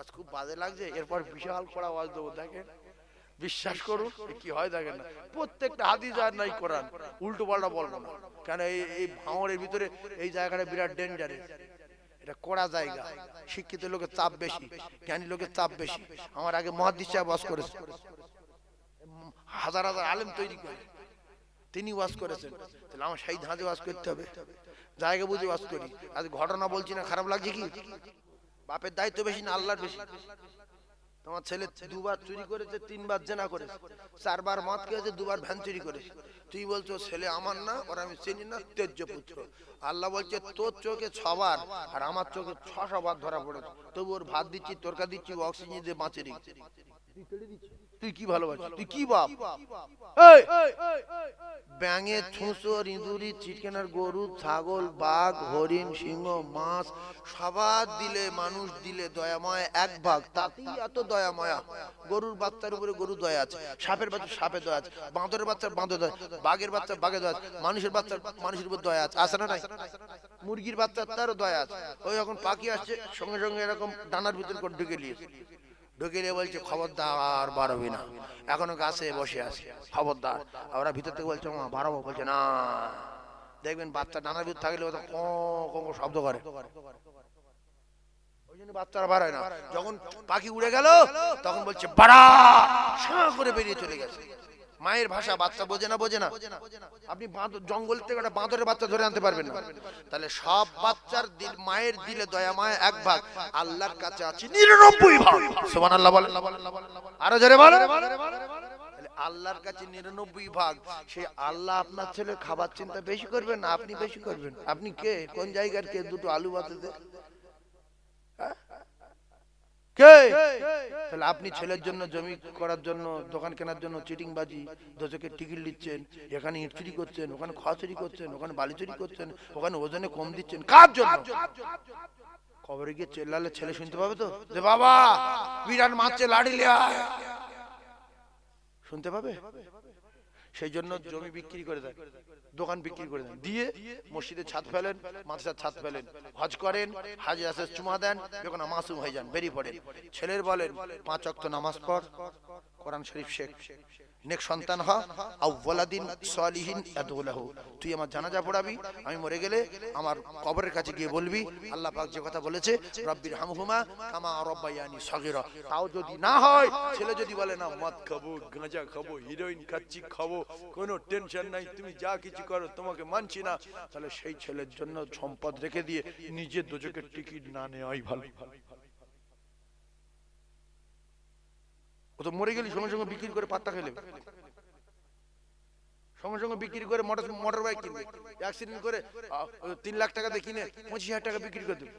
আজ খুব বাজে লাগছে, এরপর বিশাল কড়া আওয়াজ দেবো, দেখেন বিশ্বাস করুন কি হয় দেখেন না, প্রত্যেকটা হাদিস আর নাই কোরআন, উল্টো পাল্টা বলবো না, কেন এই ভাঙড়ের ভিতরে এই জায়গাটা বিরাট ডেঞ্জারেস, এটা কড়া জায়গা, শিক্ষিত লোকের চাপ বেশি, জ্ঞানী লোকের চাপ বেশি। আমার আগে মুহাদ্দিস সাহেব ওয়াজ করেছে, হাজার হাজার আলেম তৈরি করে তিনি ওয়াজ করেছেন, তাহলে আমার সেই ধাঁধে ওয়াজ করতে হবে, জায়গা বুঝে ওয়াজ করি। আজ ঘটনা বলছি না, খারাপ লাগছে কি? বাপের দায়িত্ব বেশি না আল্লাহর বেশি? তোমার ছেলে 2 বার চুরি করেছে, 3 বার জেনা করেছে, 4 বার মদ খেয়েছে, 2 বার ভ্যান চুরি করেছে, তুই বলছো ছেলে আমার না, ওর আমি চিনি না, তেজ্য পুত্র। আল্লাহ বলছে তোর চোখে 6 বার আর আমার চোখে 600 বার ধরা পড়েছে, তবু ওর ভাত দিচ্ছি, তরকা দিচ্ছি, অক্সিজেন দিয়ে বাঁচে নি, তুই কি ভালোবাসিস? তুই কি বাপ? ব্যাঙে, ছুঁচোর, ইঁদুরি, চিকেনার, গরু, ছাগল, বাঘ, হরিণ, সিংহ, মাছ সবার দিলে, মানুষ দিলে দয়াময় 1 ভাগ, তাতেই এত দয়াময়া। গরুর বাচ্চার উপরে গরু দয়া আছে, সাপের বাচ্চা সাপের দয়া আছে, বাঁদরের বাচ্চা বাঁদর দয়া আছে, বাঘের বাচ্চা বাঘের দয়া আছে, মানুষের বাচ্চা মানুষের উপর দয়া আছে, আছে না নাই? মুরগির বাচ্চা তারও দয়া আছে। ওই যখন পাখি আসছে সঙ্গে সঙ্গে এরকম ডানার ভিতর করে ঢুকে নিয়েছে, ঢুকে নিয়ে বলছে খবরদার বাড়াবি না, এখনো গাছে বসে আছে, খবরদার। ওরা ভিতর থেকে বলছে মা বাড়াবো, বলছে না। দেখবেন বাচ্চা ডানার ভিতর থাকলে ও ক শব্দ করে, ওই জন্য বাচ্চারা বাড়ায় না। যখন পাখি উড়ে গেল তখন বলছে বাড়া, সাঁ করে বেরিয়ে চলে গেছে। মায়ের ভাষা বাচ্চা বোঝে না, বোঝে না। আপনি জঙ্গল থেকে একটা বাঁদরের বাচ্চা ধরে আনতে পারবেন না। তাহলে সব বাচ্চার দিল, মায়ের দিলে দয়া মায়া 1 ভাগ, আল্লাহর কাছে আছে 99 ভাগ। সুবহানাল্লাহ বলেন, আরো জোরে বলেন। আল্লাহর কাছে 99 ভাগ, সেই আল্লাহ আপনার ছেলে খাবার চিন্তা বেশি করবেন না আপনি বেশি করবেন? আপনি কে, কোন জায়গার কে? 2টো আলু বাতাতে কে? তাহলে আপনি ছেলের জন্য, জমি করার জন্য, দোকান কেনার জন্য চিটিংবাজি, দোজকের টিকিট দিচ্ছেন, এখানে ইট চুরি করছেন, ওখানে খোয়া চুরি করছেন, ওখানে বালি চুরি করছেন, ওখানে ওজনে কম দিচ্ছেন, কার জন্য? কবরে গিয়ে চেল্লালে ছেলে শুনতে পাবে তো যে বাবা বিরাট মারছে, লাঠি লিয়ে আয়, শুনতে পাবে? সেই জন্য জমি বিক্রি করে দেন, দোকান বিক্রি করে দেন, দিয়ে মসজিদে ছাদ ফেলেন, মাদ্রাসার ছাদ ফেলেন, হজ করেন, হাজী আসে চুমা দেন, যখন মাসুম হয়ে যান বেরিয়ে পড়েন। ছেলের বলেন 5 ওয়াক্ত নামাজ পড়, কোরআন শরীফ শেখ, নেক সন্তান হ, আউওয়ালাদিন সালিহিন আদউলাহু, তুই আমার জানাজা পড়াবি, আমি মরে গেলে আমার কবরের কাছে গিয়ে বলবি আল্লাহ পাক যে কথা বলেছে রব্বির হামহুমা কামা রাব্বায়ানি সগীরা। তাও যদি না হয়, ছেলে যদি বলে না মদ খাবো, গাঁজা খাবো, হিরোইন খাচ্ছি, খাবো, কোনো টেনশন নাই, তুমি যা কিছু করো তোমাকে মানছি না, তাহলে সেই ছেলের জন্য সম্পদ রেখে দিয়ে নিজে দোজকের টিকিট না নেওয়াই ভালো। ও তো মরে গেলি সঙ্গে সঙ্গে বিক্রি করে পাত্তা খেলে, সঙ্গে সঙ্গে বিক্রি করে মোটর বাইক কিনবে, অ্যাক্সিডেন্ট করে 3 লাখ টাকা দিয়ে কিনে 25,000 টাকা বিক্রি করে দেবে,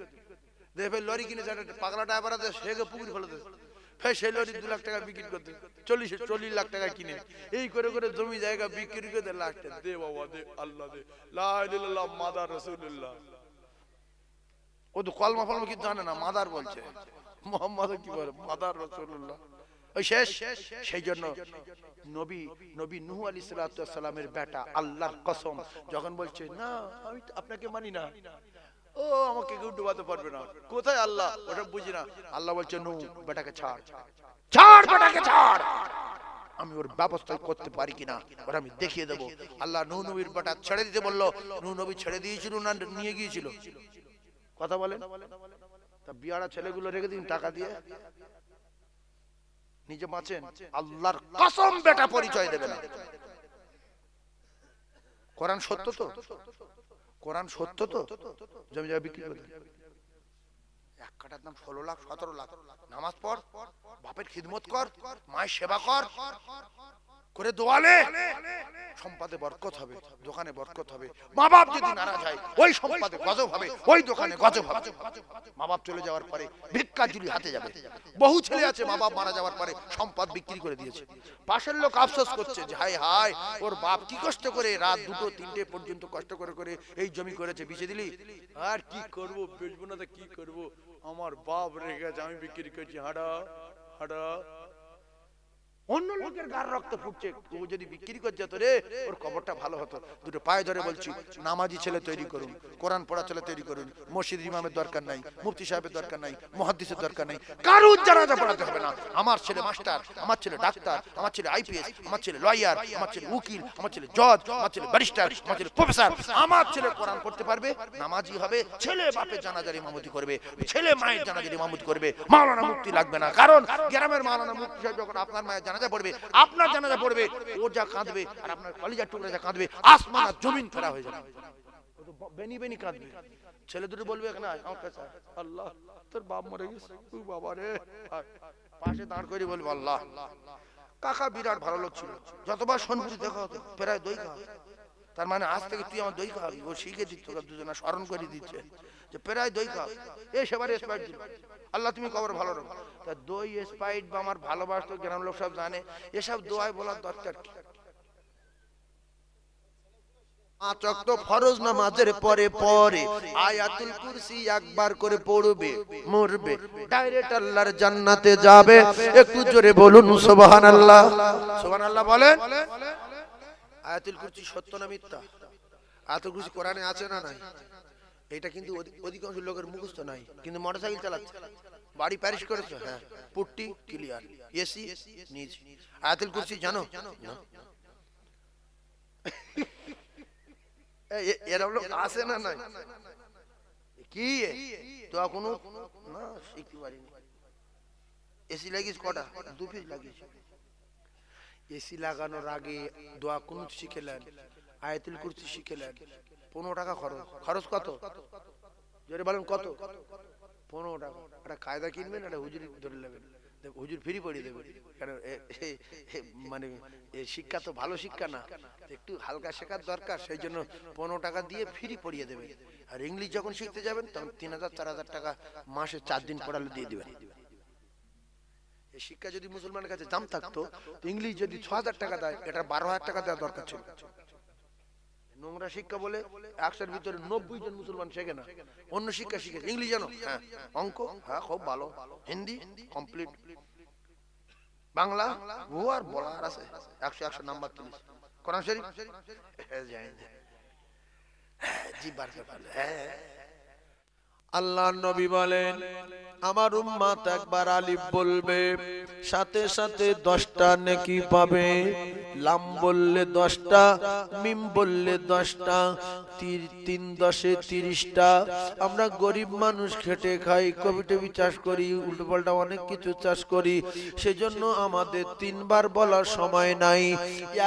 দেখবে লরি কিনে পাগলা ড্রাইভার আছে সেগে পুকুর ফেলে দেবে, ফের সেই লরি 2 লাখ টাকা বিক্রি করতে 40 লাখ টাকা কিনে, এই করে করে জমি জায়গা বিক্রি করে দে লাখ টাকা দে বাবা দে, আল্লাহ দে, লা ইলাহা ইল্লাল্লাহ মাদার রাসূলুল্লাহ। ও তো কলমা ফলমা কি জানে না, মাদার বলছে, মোহাম্মদ কি বলে, মাদার রাসূলুল্লাহ, ওই শেষ। সেই জন্য নবী নূহ আলাইহিস সালামের বেটা আল্লাহর কসম যখন বলছে না আমি আপনাকে মানি না, ও আমাকে কেউ ডুবাতে পারবে না, কোথায় আল্লাহ ওটা বুঝি না, আল্লাহ বলছে নূহ বেটাকে ছাড়, ছাড় বেটাকে ছাড়, আমি ওর ব্যবস্থা করতে পারি কিনা ওরা আমি দেখিয়ে দেবো। আল্লাহ নূহ নবীর বেটা ছেড়ে দিতে বললো, নূহ নবী ছেড়ে দিয়েছিল না নিয়ে গিয়েছিল? কথা বলেন। তা বিয়ারা ছেলেগুলো রেখে দিন টাকা দিয়ে, নিজে বাঁচেন, আল্লাহর কসম বেটা পরিচয় দেবে না। কোরআন সত্য তো, কোরআন সত্য তো, জমি জায়গা বিক্রি করে 1 কাঠার দাম 16 লাখ 17 লাখ, নামাজ পড়, বাপের খিদমত কর, মায়ের সেবা কর, করে দোয়ালে সম্পদে বরকত হবে, দোকানে বরকত হবে। মা বাপ যদি নারাজ হয় ওই সম্পদে গজব হবে, ওই দোকানে গজব হবে। মা বাপ চলে যাওয়ার পরে ভিক্ষা ঝুলি হাতে যাবে। বহু ছেলে আছে মা বাপ মারা যাওয়ার পরে সম্পদ বিক্রি করে দিয়েছে, পাশের লোক আফসোস করছে যে হায় হায় ওর বাপ কি কষ্ট করে রাত 2টো 3টে পর্যন্ত কষ্ট করে করে এই জমি করেছে, বিচে দিলি। আর কি করব, বেচবো না তো কি করব, আমার বাপ রেখে গেছে, আমি বিক্রি করছি, হাঁটা হাঁটা। অন্য লোকের গার রক্ত ফুটছে, ও যদি বিক্রি করে যেত রে, ওর কবরটা ভালো হতো। দুটো পায়ে ধরে বলছি, নামাজি ছেলে তৈরি করুন, কোরআন পড়া ছেলে তৈরি করুন। মসজিদ ইমামের দরকার নাই, মুফতি সাহেবের দরকার নাই, মুহাদ্দিসের দরকার নাই, কারুর জানাজা পড়াতে হবে না। আমার ছেলে মাস্টার, আমার ছেলে ডাক্তার, আমার ছেলে আইপিএস, আমার ছেলে লয়ার, আমার ছেলে উকিল, আমার ছেলে জজ, আমার ছেলে ব্যারিস্টার, আমার ছেলে প্রফেসর, আমার ছেলে কোরআন পড়তে পারবে, নামাজি হবে, ছেলে বাপের জানাজার ইমামতি করবে, ছেলে মায়ের জানাজার ইমামতি করবে। মাওলানা মুফতি লাগবে না, কারণ গ্রামের মাওলানা মুফতি সাহেব যখন আপনার মায়ের জানাজা পড়বে, আপনার জানাজা পড়বে, ও যা কাঁদবে আর আপনার কলিজার টুকরা যা কাঁদবে, আসমান আর জমিন ফেরা হয়ে যাবে। ও তো বেনি বেনি কাঁদবে। ছেলে দুটো বলবে এখানে আমার কাছে, আল্লাহ তোর বাপ মরে গেছে, ও বাবা রে, পাশে দাঁড় করে বলবে আল্লাহ। কাকা বিরাট ভালো লোক ছিল, যতবার সোনপুরি দেখা হতো প্রায় দই খাওয়া। তার মানে আজ থেকে তুই আমার দই খাওয়াবি, ও শিখে দিচ্ছে, ওরা দুজনে স্মরণ করে দিচ্ছে যে প্রায় দই খাও। এ সেবারে স্পাইট দিল, আল্লাহ তুমি কবর ভালো রাখো। তা দই স্পাইট বা আমার ভালোবাসতো গ্রামের লোক সব জানে, এসব দোয়ায় বলার দরকার কি? পাঁচ ওয়াক্ত ফরজ নামাজের পরে পরে আয়াতুল কুরসি একবার করে পড়বে, মরবে, ডাইরেক্ট আল্লাহর জান্নাতে যাবে। একটু জোরে বলুন সুবহানাল্লাহ। সুবহানাল্লাহ বলেন। আয়াতুল কুরসি সত্য না মিথ্যা? আয়াতুল কুরসি কোরআনে আছে না নাই? এটা কিন্তু অধিকাংশ লোকের মুখস্থ নাই, কিন্তু মোটরসাইকেল চালাচ্ছে, বাড়ি প্যারিশ করেছে, হ্যাঁ পুট্টি ক্লিয়ার, এসি নিজ। আয়াতুল কুরসি জানো? এরকম লোক আছে না নাই? কি দোয়া কোনো না শিখতে পারিনি। এসি লাগিস কটা? 2 পিস লাগিস। এসি লাগানোর আগে দোয়া কুনুত শিখেলেন, আয়াতুল কুরসি শিখেলেন। 15 টাকা খরচ। খরচ কত? জোরে বলেন কত? 15 টাকা। একটা কায়দা কিনবেন, একটা হুজুরি ধরে নেবেন, হুজুর ফ্রি পড়িয়ে দেবেন। কারণ মানে শিক্ষা তো ভালো শিক্ষা না, একটু হালকা শেখার দরকার, সেই জন্য 15 টাকা দিয়ে ফ্রি পড়িয়ে দেবেন। আর ইংলিশ যখন শিখতে যাবেন তখন 3000-4000 টাকা মাসে 4 দিন পড়ালে দিয়ে দিবেন। এই শিক্ষা যদি মুসলমানের কাছে দাম থাকতো, ইংলিশ যদি 6000 টাকা দেয়, এটা 12000 টাকা দেওয়া দরকার ছিল। নোংরা শিক্ষা বলে 100-এর ভিতরে 90 জন মুসলমান শেখে না, অন্য শিক্ষা শিখে। ইংলিশ জানো? হ্যাঁ। অঙ্ক? হ্যাঁ খুব ভালো। হিন্দি কমপ্লিট। বাংলা ও আর বলার আছে, 100 নাম্বার তুলিস। কোরআন শরীফ জিবার ব্যাপার। আল্লাহর নবী বলেন, আমার উম্মত একবার আলিফ বলবে, সাথে সাথে 10টা নেকি পাবে। লাম বললে 10টা, মিম বললে 10টা, 3 10 30টা। আমরা গরিব মানুষ, খেটে খাই, কবি টবি চাষ করি, উল্টো পাল্টা অনেক কিছু চাষ করি, সেজন্য আমাদের 3 বার বলার সময় নাই।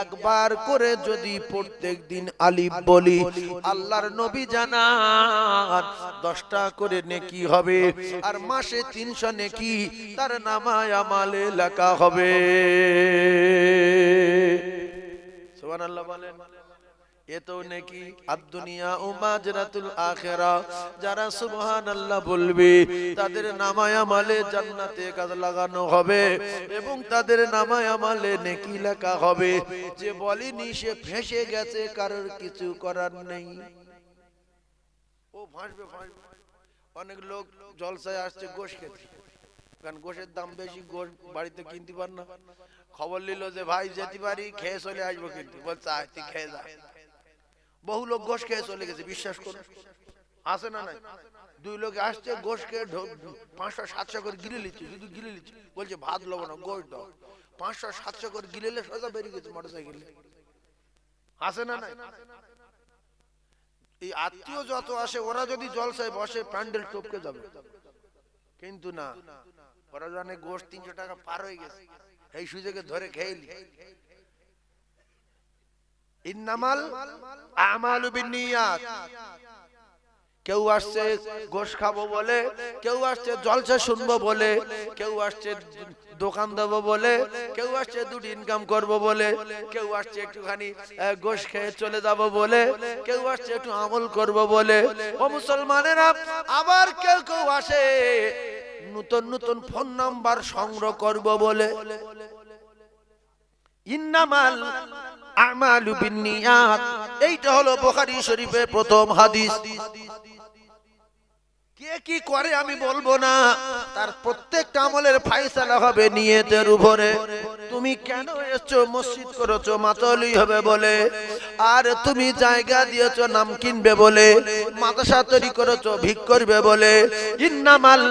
একবার করে যদি প্রত্যেক দিন আলিফ বলি, আল্লাহর নবী জানান 10টা করে নেকি হবে, আর মাসে 300 নেকি তার নামায় আমালে লেখা হবে। সুবহানাল্লাহ বলেন। এতো নেকি আদ-দুনিয়া ও মাজরাতুল আখিরা। যারা সুবহানাল্লাহ বলবে তাদের নামায় আমালে জান্নাতে কাজ লাগানো হবে এবং তাদের নামায় আমালে নেকি লেখা হবে। যে বলেনি সে ফেঁসে গেছে, কারোর কিছু করার নেই। ও ফাঁসবে ফাঁসবে। অনেক লোক জলসায় আসছে গোশ খেতে, কারণ গোশের দাম বেশি, গোশ বাড়িতে কিনতে পার না। খবর নিল যে ভাই যেতে পারি, খেয়ে চলে আসবো, কিন্তু বলছে আয় তুই খেয়ে যা। বহু লোক গোশ খেয়ে চলে গেছে, বিশ্বাস করুন। আসে না নাই? 2 লোক আসছে, গোশ খেয়ে 500-700 করে গিলে নিচ্ছে, শুধু গিলে নিচ্ছে, বলছে ভাত লবো না, গোশ দাও। 500-700 করে গিলেলে সোজা বেরিয়ে গেছে মোটরসাইকেলে। আসে না নাই? এই আত্মীয় যত আসে, ওরা যদি জলসায় বসে প্যান্ডেল টপকে যাবে, কিন্তু না, ওরা জানে গোশ 300 টাকা পার হয়ে গেছে, এই সুযোগে ধরে খেয়েলি। ইন্নামাল আমালু বিন্নিয়াত। কেউ আসছে গোশ খাবো বলে, কেউ আসছে জলসা শুনবো বলে, কেউ আসছে দোকান দেবো বলে, কেউ আসছে 2 ইনকাম করবো বলে, কেউ আসছে একটুখানি গোশ খেয়ে চলে যাবো বলে, কেউ আসছে একটু আমল করবো বলে। ও মুসলমানেরা, আবার কেউ কেউ আসে নতুন নতুন ফোন নাম্বার সংগ্রহ করবো বলে। ইন্নামাল আমালু বিন্নিয়াত, এইটা হলো বুখারী শরীফের প্রথম হাদিস। কে কি করে আমি বলবো না, তার প্রত্যেকটা আমলের ফয়সালা হবে নিয়তের উপরে। তুমি কেন এসছো মসজিদ করেছো মাতলি হবে বলে, আর তুমি জায়গা দিয়েছো নাম কিনবে বলে, মাদ্রাসা তৈরি করেছো ভিক করবে বলে। ইন্নামাল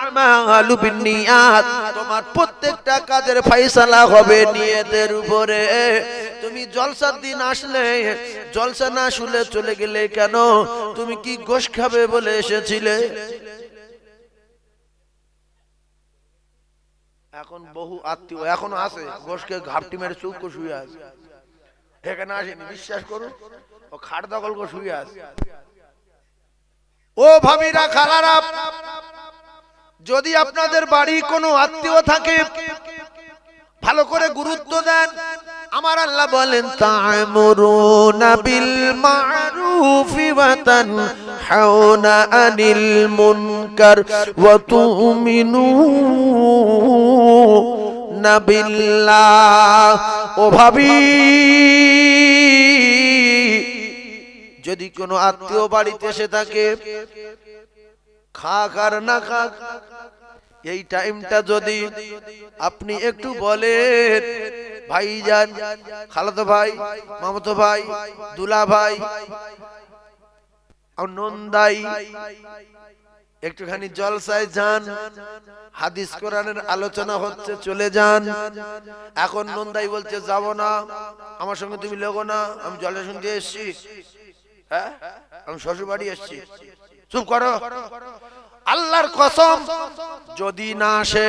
আমালু বিন্নিয়াত, তোমার প্রত্যেকটা কাজের ফয়সালা হবে নিয়তের উপরে। তুমি জলসার দিন আসলে, জলসা না শুলে চলে গেলে কেন? তুমি কি গোশ খাবে বলে এসেছিলে? এখন বহু আত্মীয় এখনো আছে গোশকে ঘাপটি মেরে চুপ করে শুয়ে আছে, এখানে আসেনি, বিশ্বাস করুন, ও খাট দখল করে শুয়ে আছে। ও ভাবিরা খালারা, যদি আপনাদের বাড়ি কোনো আত্মীয় থাকে ভালো করে গুরুত্ব দেন। আমার আল্লাহ বলেন তা'মুরুনা বিল মা'রুফি ওয়া তানহাউনা আনিল মুনকার ওয়া তু'মিনুনা বিল্লাহ। ও ভাবি, যদি কোনো আত্মীয় বাড়িতে এসে থাকে, খাক আর না খাক, এই টাইমটা যদি আপনি একটু বলেন ভাইজান, খালাতো ভাই, মামাতো ভাই, দুলা ভাই, নন্দাই, একটুখানি জলসায় যান, হাদিস কোরআনের আলোচনা হচ্ছে, চলে যান। এখন নন্দাই বলছে যাব না, আমার সঙ্গে তুমি লেগো না, আমি জলে শুনতে এসছি, হ্যাঁ আমি শ্বশুর বাড়ি এসছি, চুপ করো। আল্লাহর কসম, যদি না আসে,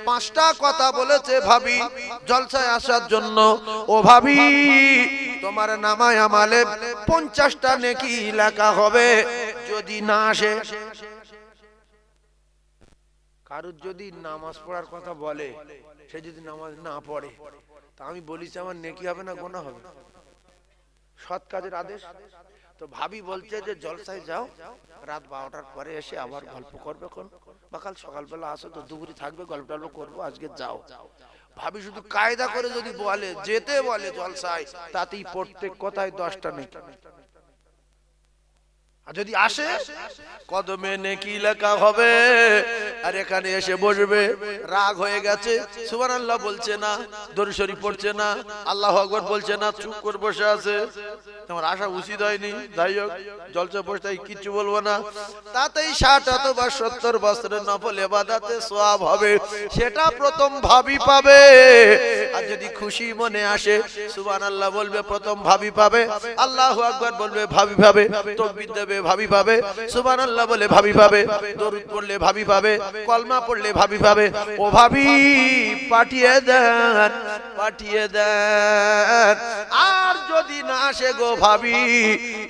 5টা কথা বলেছে ভাবি জলসায় আসার জন্য, ও ভাবি তোমার নামায় আমালে 50টা নেকি লেখা হবে যদি না আসে। কারুর যদি নামাজ পড়ার কথা বলে, সে যদি নামাজ না পড়ে, তা আমি বলিছি আমার নেকি হবে না গুনাহ হবে? সৎ কাজের আদেশ। তো ভাবি বলছে যে জলসায় যাও, রাত 12টার পরে এসে আবার গল্প করবে, কোন বা কাল সকালবেলা আসো তো দুপুরে থাকবে, গল্প টল্প করবো, আজকে যাও। ভাবি শুধু কায়দা করে যদি বলে, যেতে বলে জলসায়, তাতেই প্রত্যেক কথায় 10টা নেই। আর যদি আসে, কদমে নেকি লেখা হবে, আর এখানে এসে বসবে, রাগ হয়ে গেছে, সুবহানাল্লাহ বলছে না, দরুদ শরীফ পড়ছে না, আল্লাহু আকবার বলছে না, চুপ করে বসে আছে। তোমার আশা উচিত হয়নি, যাই হোক জলসা বসে কিচ্ছু বলবো না, তাতেই 60 অথবা 70 বছরের নফল ইবাদতে সওয়াব হবে, সেটা প্রথম ভাবি পাবে। আর যদি খুশি মনে আসে, সুবহানাল্লাহ বলবে, প্রথম ভাবি পাবে, আল্লাহু আকবার বলবে ভাবি পাবে, তাকবীর দেবে ভাবি পাবে, সুবহানাল্লাহ বলে ভাবি পাবে, দরুদ পড়লে ভাবি পাবে, কলমা পড়লে ভাবি পাবে। ও ভাবি পাঠিয়ে দেন, পাঠিয়ে দেন। আর যদি না আসে গো ভাবি,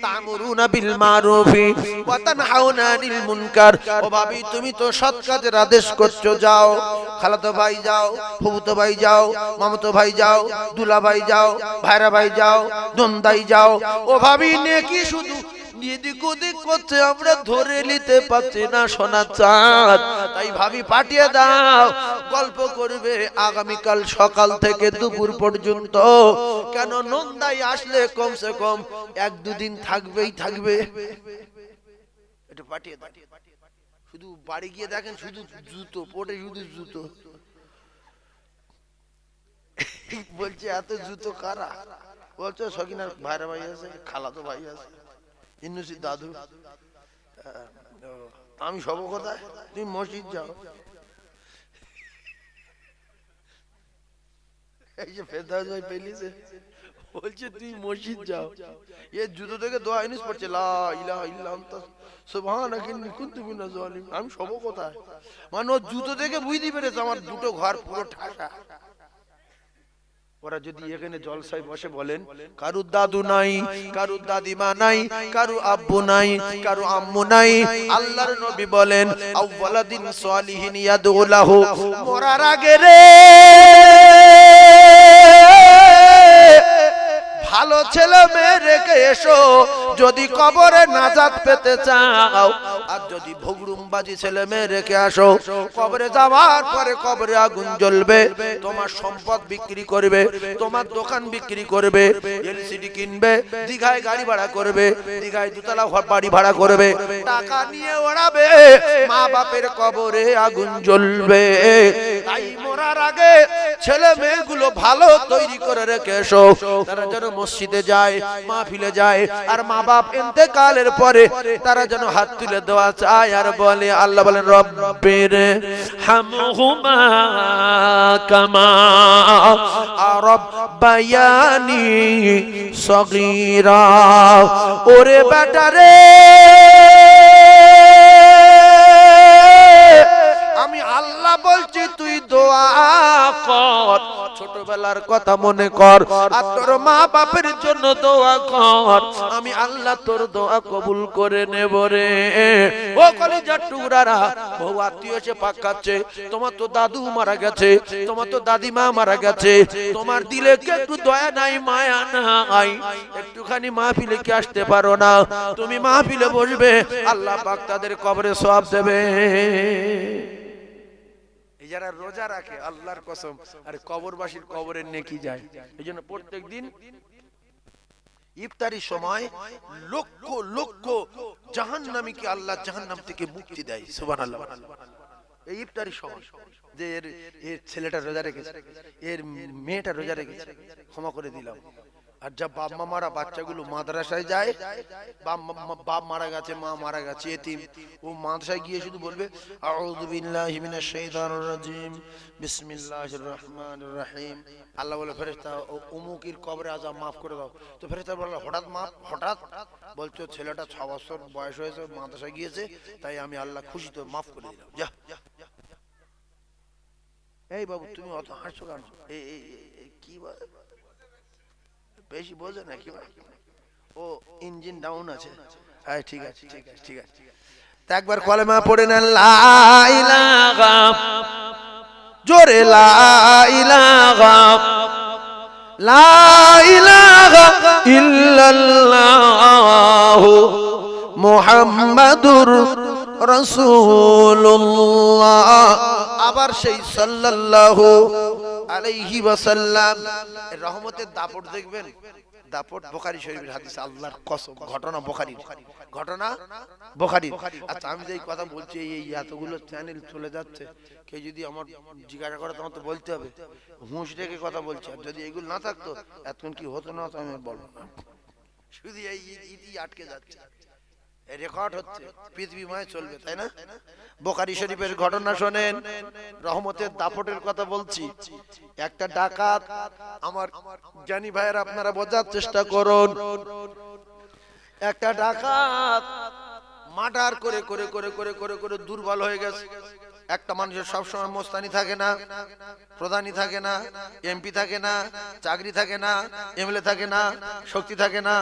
তা'মুরুনা বিল মারুফি ওয়া তানহাউনা আনিল মুনকার, ও ভাবি তুমি তো সৎ কাজের আদেশ করছো, যাও, খালাতো ভাই যাও, ফুফুতো ভাই যাও, মামাতো ভাই যাও, দুলা ভাই যাও, ভাইরা ভাই যাও, নন্দাই যাও। ও ভাবি নেকি শুধু এদিক ওদিক করছে, আমরা ধরে নিতে পারছি না সোনা চাঁদ, তাই ভাবি পাঠিয়ে দাও, গল্প করবে আগামীকাল সকাল থেকে দুপুর পর্যন্ত। কেন নন্দাই আসলে কমসে কম 1-2 দিন থাকবেই থাকবে, এটা পাঠিয়ে দাও। শুধু বাড়ি গিয়ে দেখেন শুধু জুতো পড়ে, শুধু জুতো। বলছে এত জুতো কারা? বলছে সকিনার ভাইরা ভাই আছে, খালাতো ভাই আছে, ইন্নুসির দাদু। আমি সব কোথায়? তুমি মসজিদ যাও। এই যে ফেরদাউস ভাই পেলিছে, বলছে তুই মসজিদ যাও, এ জুতো থেকে দোয়া ইউনুস পড়ছে, লা ইলাহা ইল্লা আনতা সুবহানাকা ইন্নী কুনতু মিনাজ জালিমিন। আমি সব কোথায়? মানে ও জুতো থেকে বুঝতে পেরেছে আমার দুটো ঘর পুরো ঠাসা। ওরা যদি এখানে জলসায় বসে বলেন, কারু দাদু নাই, কারু দাদিমা নাই, কারু আব্বু নাই, কারু আম্মু নাই, আল্লাহর নবী বলেন আউওয়ালাদিন সালিহিন ইয়াদুলাহু, মরার আগে রে ভালো ছেলে মেয়ে রেখে এসো, যদি কবরে নাজাত পেতে চাও। আর যদি ভগরুমবাজি ছেলে মেয়ে রেখে আসো, কবরে যাওয়ার পরে কবরে আগুন জ্বলবে, তোমার সম্পদ বিক্রি করবে, তোমার দোকান বিক্রি করবে, এলসিডি কিনবে, দীঘায় গাড়ি ভাড়া করবে, দীঘায় 2তলা বাড়ি ভাড়া করবে, টাকা নিয়ে ওড়াবে, মা বাপের কবরে আগুন জ্বলবে। তাই মরার আগে ছেলে মেয়েগুলো ভালো তৈরি করে রেখে এসো, তারা যেন মসজিদে যায়, মাহফিলে যায়, আর মা বাপ ইন্তেকালের পরে তারা যেন হাত তুলে দোয়া চায় আর বলে, আল্লাহ বলেন রব্বির হামহুমা কামা রাব্বায়ানি সগীরা। ওরে বেটা রে, আমি আল্লাহ বলছি তুই দোয়া কর, ছোটবেলার কথা মনে কর, আর তোর মা বাপের জন্য দোয়া কর, আমি আল্লাহ তোর দোয়া কবুল করে নেব রে। ও কলিজার টুকরারা, বহু আত্মীয় এসে পাক খাচ্ছে, তোমার তো দাদু মারা গেছে, তোমার তো দাদিমা মারা গেছে, তোমার দিলে কি একটু দয়া নাই, মায়া নাই? একটুখানি মাহফিলে কি আসতে পারো না? তুমি মাহফিলে বসবে, আল্লাহ পাক তাদের কবরে সওয়াব দেবে। যারা রোজা রাখে আল্লাহর কসম, আরে কবরবাসীর কবরের নেকি যায়। এই জন্য প্রত্যেক দিন ইফতারির সময় লক্ষ লক্ষ জাহান্নামীকে আল্লাহ জাহান্নাম থেকে মুক্তি দেয়। সুবহানাল্লাহ। এই ইফতারির সময় যে এর ছেলেটা রোজা রেখেছে, এর মেয়েটা রোজা রেখেছে, ক্ষমা করে দিলাম। আর যা বাপ মা মারা বাচ্চাগুলো মাদ্রাসায় যায়, বাপ মারা গেছে, মা মারা গেছে, এতিম, ও মাদ্রাসায় গিয়ে শুধু বলবে আউযু বিল্লাহি মিনাশ শাইতানির রাজিম বিসমিল্লাহির রহমানির রহিম। আল্লাহ বলে, ফেরেশতা অমুকের কবরে আযাব maaf করে দাও। তো ফেরেশতা বলে, হঠাৎ বলছো ছেলেটা 6 বছর বয়স হয়েছে, মাদ্রাসায় গিয়েছে, তাই আমি আল্লাহ খুশি তো maaf করে দিলাম। যা। এই বাবু তুমি অত হাসছো কেন? কি বেশি বোঝে নাকি ভাই? ও ইঞ্জিন ডাউন আছে। হ্যাঁ ঠিক আছে, ঠিক আছে, ঠিক আছে। তা একবার কলেমা পড়ে নেন, লা ইলাহা, জোরে লা ইলাহা, লা ইলাহা ইল্লাল্লাহ মুহাম্মাদুর রাসূলুল্লাহ। আবার সেই সাল্লাল্লাহু আলাইহি ওয়াসাল্লাম। রহমতের দাপট দেখবেন, দাপট বুখারী শরীফের হাদিস, আল্লাহর কসম, ঘটনা বুখারীর, ঘটনা বুখারীর। আচ্ছা আমি যে কথা বলছি, এই এতগুলো চ্যানেল চলে যাচ্ছে, কেউ যদি আমার জিজ্ঞাসা করে তখন তো বলতে হবে, হুঁশ রেখে কথা বলছি। আর যদি এগুলো না থাকতো এতক্ষণ কি হতো না তো আমি বলবো না। শুধু এই ইতি আটকে যাচ্ছে, রেকর্ড হচ্ছে, পৃথিবীময় চলবে, তাই না? বুখারী শরীফের ঘটনা শোনেন, রহমতের দাপটের কথা বলছি। একটা ডাকাত, আমার জ্ঞানী ভাইয়ের আপনারা বোঝার চেষ্টা করুন, একটা ডাকাত মার্ডার করে করে করে করে করে করে দুর্বল হয়ে গেছে। একটা মানুষের সবসময় মোস্তানি থাকে না, প্রধানী থাকে না, এমপি থাকে না, চাকরি থাকে না, এমএলএ থাকে না, শক্তি থাকে না,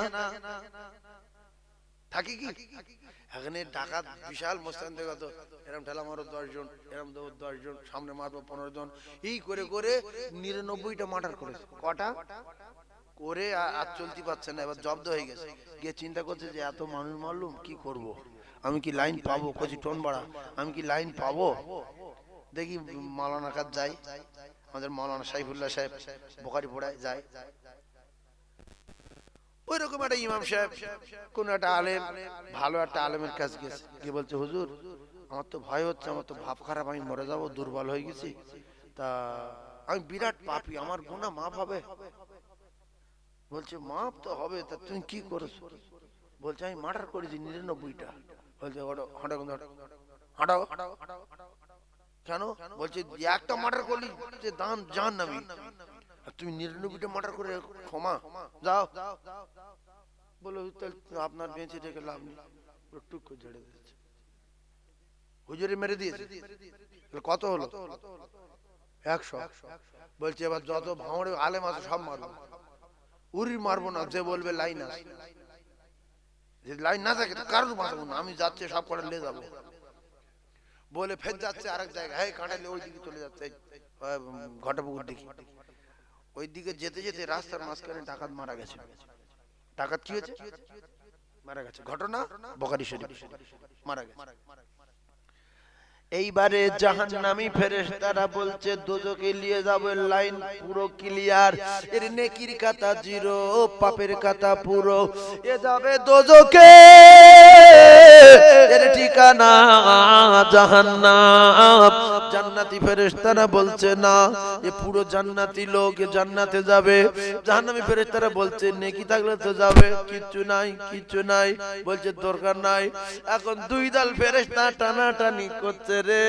থাকে কি? এখানে ডাকাত বিশাল মোস্তান থেকে কত এরম ঠেলা মারো 10 জন, এরম 10 জন, সামনে মারবো 15 জন, এই করে করে 99টা মার্ডার করেছে। কটা করে আর চলতে পারছে না, এবার জব্দ হয়ে গেছে। গিয়ে চিন্তা করছে যে এত মানুষ মারলুম, কি করব, আমি কি লাইন পাবো? কচি টোন বাড়া, আমি কি লাইন পাবো? দেখি মাওলানা কাছে যাই, আমাদের মাওলানা সাইফুল্লাহ সাহেব বুখারী পড়ায় যায়। ওই রকম একটা ইমাম সাহেব, কোন একটা আলেম, ভালো একটা আলেমের কাছে গেছে, কি বলছে, হুজুর আমার তো ভয় হচ্ছে, আমার তো ভাব খারাপ, আমি মরে যাবো, দুর্বল হয়ে গেছি, তা আমি বিরাট পাপী, আমার গুনাহ মাফ হবে? বলছে মাফ তো হবে, তা তুমি কি করেছো? বলছে আমি মার্ডার করেছি 99টা। বলছে হাঁটাও, কেন? বলছে একটা মার্ডার করলি যে দান জাহান্নামী, আর তুমি 99টা মার্ডার করে ক্ষমা যাও। বলে আপনার বেঁচে থেকে লাভ নেই, টুক করে ঝেড়ে দিয়েছে, হুজুরে মেরে দিয়েছে। কত হলো? 100। বলছে এবার যত ভাঁড়ে আলেম আছে সব মারবো। উরি মারবো না, যে বলবে লাইন আছে, যে লাইন না থাকে কারোর মারবো না, আমি যাচ্ছে সব করে নিয়ে যাবো। বলে ফের যাচ্ছে আরেক জায়গায়, হ্যাঁ কাঁটালে ওই দিকে চলে যাচ্ছে, ঘটাপুকুর দিকে। ওই দিকে যেতে যেতে রাস্তার মাঝখানে ডাকাত মারা গেছে। ডাকাত কি হয়েছে? মারা গেছে। ঘটনা বুখারী শরীফ, মারা গেছে। এইবারে জাহান্নামী ফেরেশতারা বলছে দোজখে নিয়ে যাবে, লাইন পুরো ক্লিয়ার, এর নেকির খাতা 0, পাপের খাতা পুরো, এ যাবে দোজখে, এর ঠিকানা জাহান্নাম। জান্নাতি ফেরেশতারা বলছে না, এ পুরো জান্নাতি লোক, এ জান্নাতে যাবে। জাহান্নামী ফেরেশতারা বলছে নেকি থাকলে তো যাবে, কিচ্ছু নাই, কিচ্ছু নাই। বলছে দরকার নাই। এখন দুই দল ফেরেশতা টানাটানি করছে রে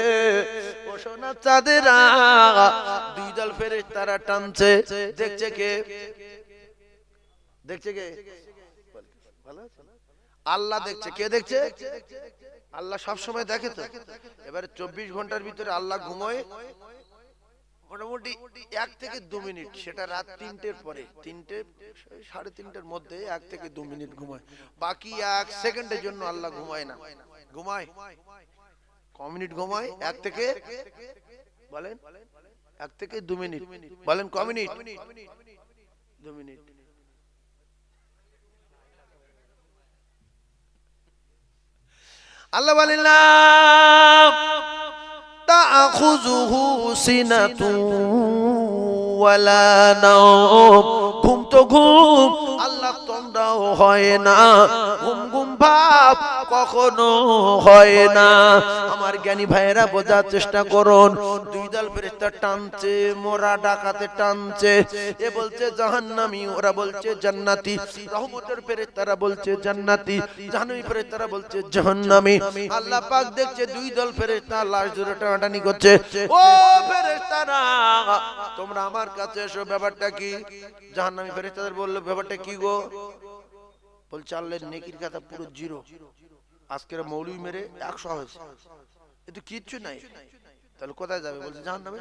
ও সোনা চাঁদেরা। দুই দল ফেরেশতারা টানছে। দেখছে কে? দেখছে কে? আল্লাহ দেখছে। কে দেখছে? আল্লাহ সব সময় দেখে তো। এবারে 24 ঘন্টার ভিতরে আল্লাহ ঘুমোয় মোটামুটি 1 থেকে 2 মিনিট, সেটা রাত 3টের পরে, 3টে 3:30টার মধ্যে 1 থেকে 2 মিনিট ঘুমায়। বাকি 1 সেকেন্ডের জন্য আল্লাহ ঘুমায় না। ঘুমায় ক মিনিট ঘুমায়? 1 থেকে বলেন 1 থেকে 2 মিনিট। বলেন ক মিনিট? 2 মিনিট। আল্লাহ বলেন না তাখুযুহু সিনাতুন ওয়ালা নাওম। ঘুম তো ঘুম, আল্লাহ তোমরাও হয় না। ঘুম ঘুম ভাব কখনো হয় না। আমার জ্ঞানী ভাইয়েরা বোঝার চেষ্টা করুন। দুই দল ফেরেশতা টানছে, মোরা ডাকাতে টানছে। এ বলছে জাহান্নামী, ওরা বলছে জান্নাতি। রহমতের ফেরেশতারা বলছে জান্নাতি, জাহান্নামী ফেরেশতারা বলছে জাহান্নামী। আল্লাহ পাক দেখছে দুই দল ফেরেশতা লাশ ধরে টানাটানি করছে। ও ফেরেশতারা তোমরা আমার কাছে এসো, ব্যাপারটা কি? জাহান্নামী ফেরেশতাদের বলল ব্যাপারটা কি গো? বলছে আল্লাহর নেকির কথা পুরো জিরো। আজকের মৌলবি মেরে 100 হয়েছে, এতে কিচ্ছু নাই। তাহলে কোথায় যাবে? বলছে জাহান্নামে।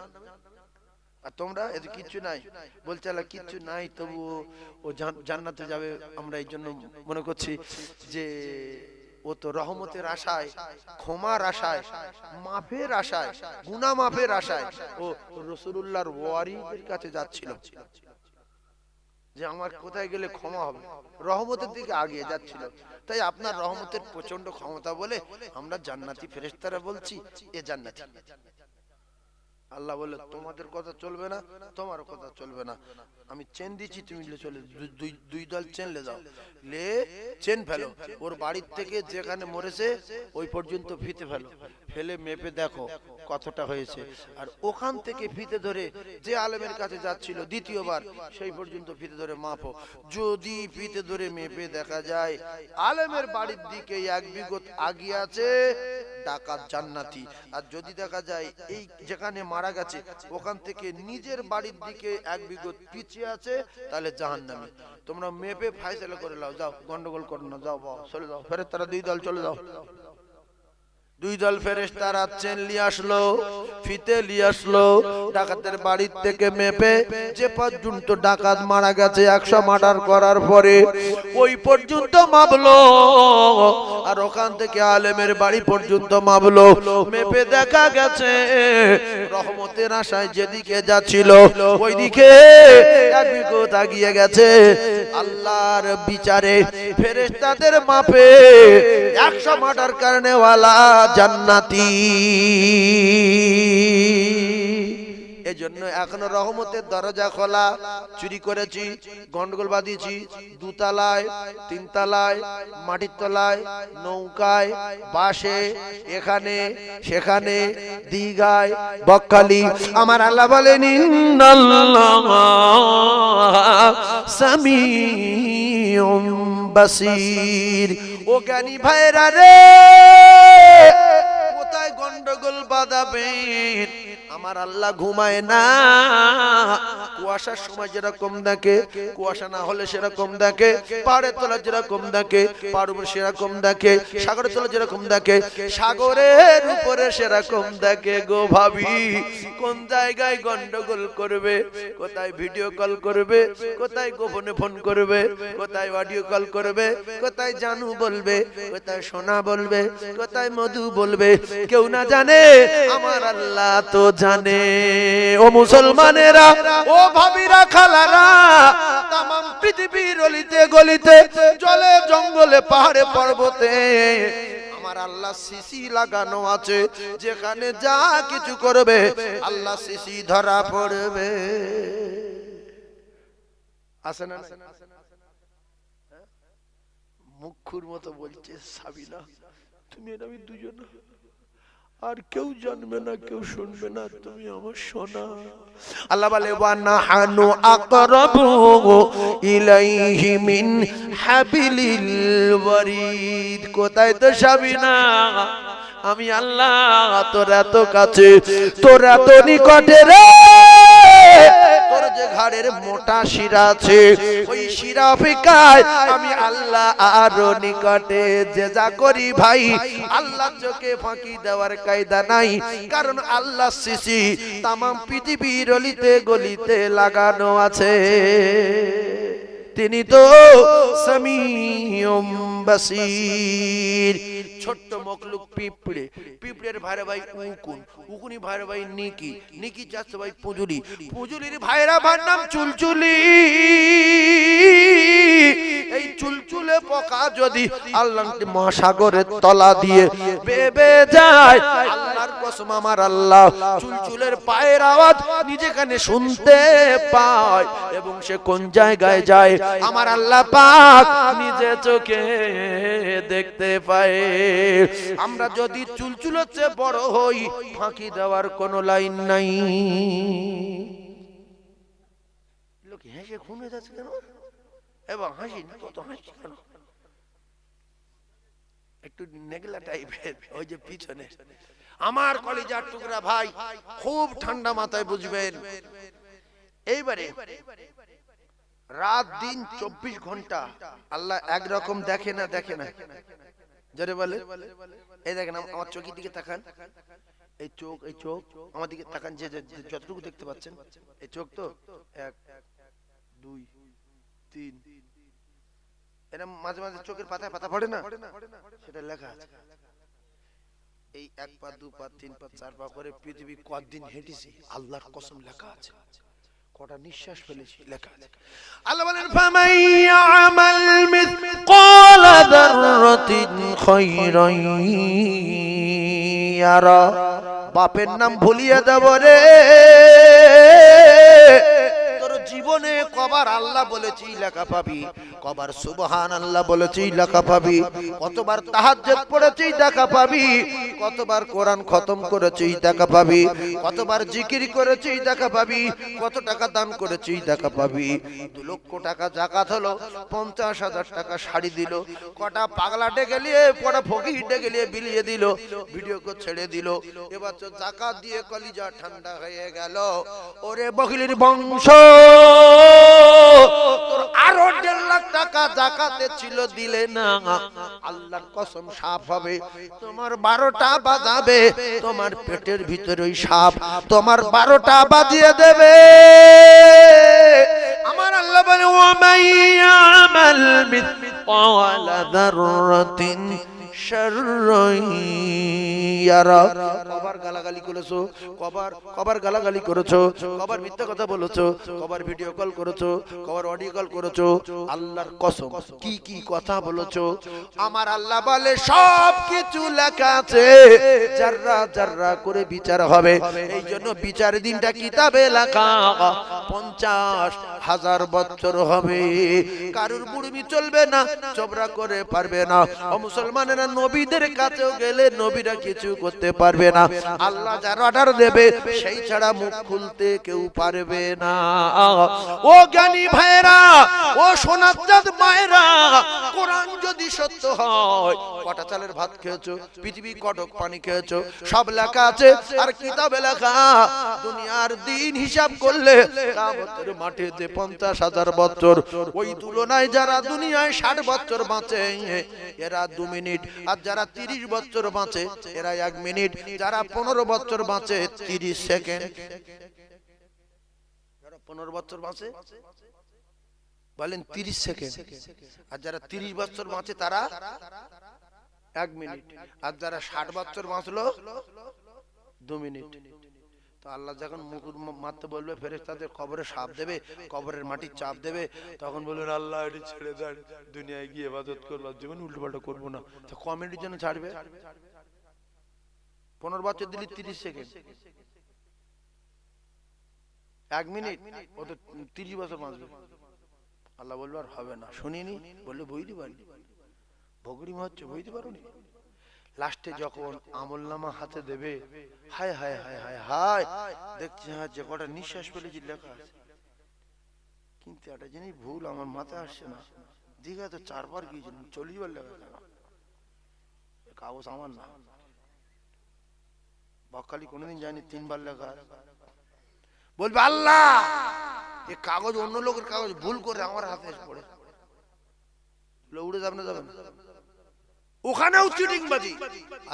আর তোমরা এতে কিচ্ছু নাই। বলছে আল্লাহ কিচ্ছু নাই, তবু ও জান্নাতে যাবে। আমরা এই জন্য মনে করছি যে ও তো রহমতের আশায়, ক্ষমার আশায়, মাফের আশায়, গুনাহ মাফের আশায় ও রাসূলুল্লাহর ওয়ারিদের কাছে যাচ্ছিল যে আমার কোথায় গেলে ক্ষমা হবে, রহমতের দিকে আগিয়ে যাচ্ছিল। তাই আপনার রহমতের প্রচন্ড ক্ষমতা বলে আমরা জান্নাতি ফেরেশতারা বলছি এ জান্নাতি। আল্লাহ বলে তোমাদের কথা চলবে না, তোমার কথা চলবে না। আমি চেন দিচ্ছি, তুমি চলে দুই দল চেন লে যাও, লে চেন ফেলো। ওর বাড়ির থেকে যেখানে মরেছে ওই পর্যন্ত ফিতে ফেলো, ফেলে মেপে দেখো কতটা হয়েছে। আর ওখান থেকে ফিতে ধরে যে আলেমের কাছে যাচ্ছিল দ্বিতীয়বার সেই পর্যন্ত ফিতে ধরে মাপো। যদি ফিতে ধরে মেপে দেখা যায় আলেমের বাড়ির দিকে 1 বিঘত আগিয়ে আছে, ডাকাত জান্নাতি। আর যদি দেখা যায় এই যেখানে মারা গেছে ওখান থেকে নিজের বাড়ির দিকে 1 বিঘত পিছিয়ে আছে, তাহলে জাহান্নামী। তোমরা মেপে ফায়সালা করে নাও, যাও গন্ডগোল করো না, যাও চলে যাও। ফেরেশতারা দুই দল চলে যাও। দুই দল ফেরেশতারা চেন নিয়ে আসলো, ফিতে নিয়ে আসলো। ডাকাতের বাড়ির থেকে মেপে যে পর্যন্ত ডাকাত মারা গেছে 100 মার্ডার করার পরে ওই পর্যন্ত মাপলো। আর ওখান থেকে আলেমের বাড়ি পর্যন্ত মাপলো। মেপে দেখা গেছে রহমতের আশায় যেদিকে যাচ্ছিল ওইদিকে 1 বিঘত আগিয়ে গেছে। আল্লাহর বিচারে ফেরেশতাদের মাপে 100 মার্ডার করনে ওয়ালা জান্নাতি। এজন্য এখনো রহমতের দরজা খোলা। চুরি করেছি, গন্ডগোল বাঁধিয়েছি, 2 তলায়, 3 তলায়, মাটির তলায়, নৌকায়, বাসে, এখানে সেখানে, দীঘায়, বকখালি। আমার আল্লাহ বলেন ইন্নাল্লাহ সামিউম বাসীর। ও জ্ঞানী ভাইরা রে, কোথায় গন্ডগোল বাঁধাবেন? আমার আল্লাহ ঘুমায় না। কুয়াশার সময় যেরকম দেখে, কুয়াশা না হলে সেরকম দেখে। পাহাড়ের তলা যেরকম দেখে, পাহাড়ের উপরে সেরকম দেখে। সাগরের তলা যেরকম দেখে, সাগরের উপরে সেরকম দেখে গো ভাবি। কোন জায়গায় গন্ডগোল করবে, কোথায় ভিডিও কল করবে, কোথায় গোপনে ফোন করবে, কোথায় অডিও কল করবে, কোথায় জানু বলবে, কোথায় সোনা বলবে, কোথায় মধু বলবে, কেউ না জানে, আমার আল্লাহ তো জানে। ও মুসলমানেরা, ও ভাবিরা, খালারা, তামাম পৃথিবীর অলিতে গলিতে, জলে জঙ্গলে, পাহাড়ে পর্বতে আমার আল্লাহ সিসি লাগানো আছে। যেখানে যা কিছু করবে আল্লাহ সিসি ধরা পড়বে। আছে না? মুখুর মতো বলছে সাবিনা, তুমি আর আমি দুজন আর কেউ জানবে না, কেউ শুনবে না, তুমি আমার সোনা। আল্লাহ বলে ওয়া নাহানু আকরাবু ইলাইহি মিন হাবিলিল ওয়ারিদ। কোথায় তো সাবিনা, আমি আল্লাহ তোর এত কাছে, তোর এত নিকটে রে। তোর যে ঘাড়ের মোটা শিরা আছে, ওই শিরা অপেক্ষায় আমি আল্লাহ আরো নিকটে। যে যা করি ভাই, আল্লাহ চোখে ফাঁকি দেওয়ার কায়দা নাই, কারণ আল্লাহ সিসি তামাম পৃথিবীর অলিতে গলিতে লাগানো আছে। তিনি তো সামিউম বাসীর। ছোট্ট মখলুক পিঁপড়ে, পিঁপড়ের ভাইরা ভাই উকুন, উকুনি ভাইরা ভাই নিকি, নিকি চাচ্ছে ভাই পুজুলি, পুজুলির ভাইরা ভাই নাম চুলচুলি। এই চুলচুলে পোকা যদি আল্লাহ মহাসাগরের তলা দিয়ে বেবে যায়, আল্লাহর কসম আমার আল্লাহ চুলচুলের পায়ের আওয়াজ নিজে কানে শুনতে পায়, এবং সে কোন জায়গায় যায় আমার আল্লাহ পাক নিজে চোখে দেখতে পায়। আমরা যদি চুলচুলের চেয়ে বড় হই, ফাঁকি দেওয়ার কোনো লাইন নাই। লোক হেসে ঘুমিয়ে যাচ্ছে কেন? এবং হাসি না, কত হাসি কেন? একটু নেগলা টাইপের ওই যে পিছনে। আমার কলিজার টুকরা ভাই, খুব ঠান্ডা মাথায় বুঝবেন। এইবারে রাত দিন 24 ঘন্টা আল্লাহ একরকম দেখে না, দেখে না যারে বলে। এই দেখেন আমার চোখের দিকে তাকান, এই চোখ, এই চোখ আমার দিকে তাকান, যে যতটুকু দেখতে পাচ্ছেন এই চোখ তো 1 2 3, এরা মাঝে মাঝে চোখের পাতায় পাতা পড়ে না, সেটা লেখা আছে। এই 1 পা 2 পা 3 পা 4 পা করে পৃথিবী কতদিন হেঁটেছি আল্লাহর কসম লেখা আছে। কটা নিঃশ্বাস ফেলেছি লেখা আছে। আল্লাহ বলেন ফামান ইয়ামাল মিসকালা যাররাতিন খায়রান ইয়ারা। বাপের নাম ভুলিয়ে দেব রে। তোর জীবনে কবার আল্লাহ বলেছি লেখা পাবি, কবার সুবহানাল্লাহ বলেছি লেখা পাবি, কতবার তাহাজ্জুদ পড়েছি দেখা পাবি, কতবার কোরআন খতম করেছি দেখা পাবি, কতবার জিকির করেছি দেখা পাবি, কত টাকা দান করেছি দেখা পাবি। 2 লক্ষ টাকা যাকাত হলো, 50,000 টাকা শাড়ি দিল, কটা পাগলা ডেকে নিয়ে, কটা ফকির ডেকে নিয়ে বিলিয়ে দিল, ভিডিও করে ছেড়ে দিল। এবার তো যাকাত দিয়ে কলিজা ঠান্ডা হয়ে গেল। ওরে বকিলির বংশ, তোর আরো 1.5 লাখ টাকা যাকাতে ছিল, দিলে না। আল্লাহর কসম সাপ হবে, তোমার 12টা বাজাবে, তোমার পেটের ভিতরে ওই সাপ তোমার 12টা বাজিয়ে দেবে। আমার আল্লাহ বলে ওয়া মাইয়ামাল মিসকালা যাররাতিন শাররান ইয়ারা। কবার গালাগালি করেছো, কবার গালাগালি করেছো, কবার মিথ্যা কথা বলেছো, কবার ভিডিও কল করেছো, কবার অডিও কল করেছো, আল্লাহর কসম কি কি কথা বলেছো। আমার আল্লাহ বলে সব কিছু লেখা আছে, জাররা জাররা করে বিচার হবে। এই জন্য বিচার দিনটা কিতাবে লেখা 50,000 বছর হবে। কারুর বুড়মি চলবে না, চবরা করে পারবে না। ও মুসলমানেরা, নবীদের কাছেও গেলে নবীরা কিছু করতে পারবে না। আল্লাহ যার অর্ডার দেবে সেই ছাড়া মুখ খুলতে কেউ পারবে না। ও জ্ঞানী ভাইরা, ও সোনার মায়েরা, কোরআন যদি সত্য হয়, কটা চালের ভাত খেয়েছো, পৃথিবী কটক পানি খেয়েছো, সব লেখা আছে। আর কিতাবে লেখা দুনিয়ার দিন হিসাব করলে কিয়ামতের মাঠে যে 50,000 বছর, ওই তুলনায় যারা দুনিয়ায় 60 বছর বাঁচে এরা 2 মিনিট, আর যারা 30 বছর বাঁচে এরা 1 মিনিট, যারা 15 বছর বাঁচে 30 সেকেন্ড, যারা 15 বছর বাঁচে বলেন 30 সেকেন্ড, আর যারা 30 বছর বাঁচে তারা 1 মিনিট, আর যারা 60 বছর বাঁচলো 2 মিনিট। তো আল্লাহ যখন মুকুর মারতে বলবে, ফেরেশতাদের কবরে সাপ দেবে, কবরের মাটি চাপ দেবে, তখন বলবেন আল্লাহ এটি ছেড়ে দেন, দুনিয়ায় গিয়ে ইবাদত করবো, জীবন উল্টোপাল্টা করবো না। তো কমেডির জন্য ছাড়বে। 15 বছর দিলি 30 সেকেন্ড, 1 মিনিট, ও তো 30 বছর বাঁচবে। আল্লাহ বললো আর হবে না। শুনিনি বললে বইতে পারি, ভগরিমা হচ্ছে বইতে পারো নি। লাস্টে যখন আমলনামা হাতে দেবে, হায় হায় হায় হায় হায়, দেখছি হ্যাঁ যে কটা নিঃশ্বাস ফেলেছি লেখা আছে, কিন্তু একটা জিনিস ভুল আমার মাথায় আসছে না, দীঘা তো 4 বার গিয়েছিলাম, 40 বার লেখা কেন? কাগজ আমার না, বকখালি কোনোদিন যায়নি, 3 বার লেখা। বলবে আল্লাহ এ কাগজ অন্য লোকের কাগজ ভুল করে আমার হাতে এসে পড়ে, উড়ে যাবে না, যাবে না, ওখানেও চিটিংবাজি।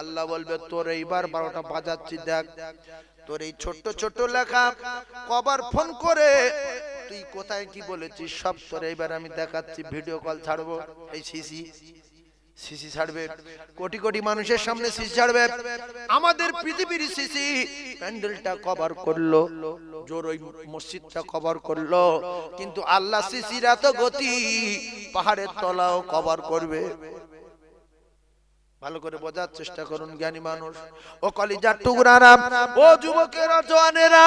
আল্লাহ বলবে তোর এইবার 12টা বাজাচ্ছি, দেখ তোর এই ছোট্ট ছোট্ট লেখা কবার ফোন করে তুই কোথায় কি বলেছিস সব তোর এইবার আমি দেখাচ্ছি, ভিডিও কল ছাড়বো, এই সিসি ছাড়বে, কোটি কোটি মানুষের সামনে সিসি ছাড়বে। আমাদের পৃথিবীর সিসি প্যান্ডেলটা কভার করলো, জোর ওই মসজিদটা কভার করলো, কিন্তু আল্লাহ সিসির এত গতি পাহাড়ের তলাও কভার করবে। ভালো করে বোঝার চেষ্টা করুন জ্ঞানী মানুষ, ও কলিজার টুকরারা, ও যুবকেরা, জওয়ানেরা,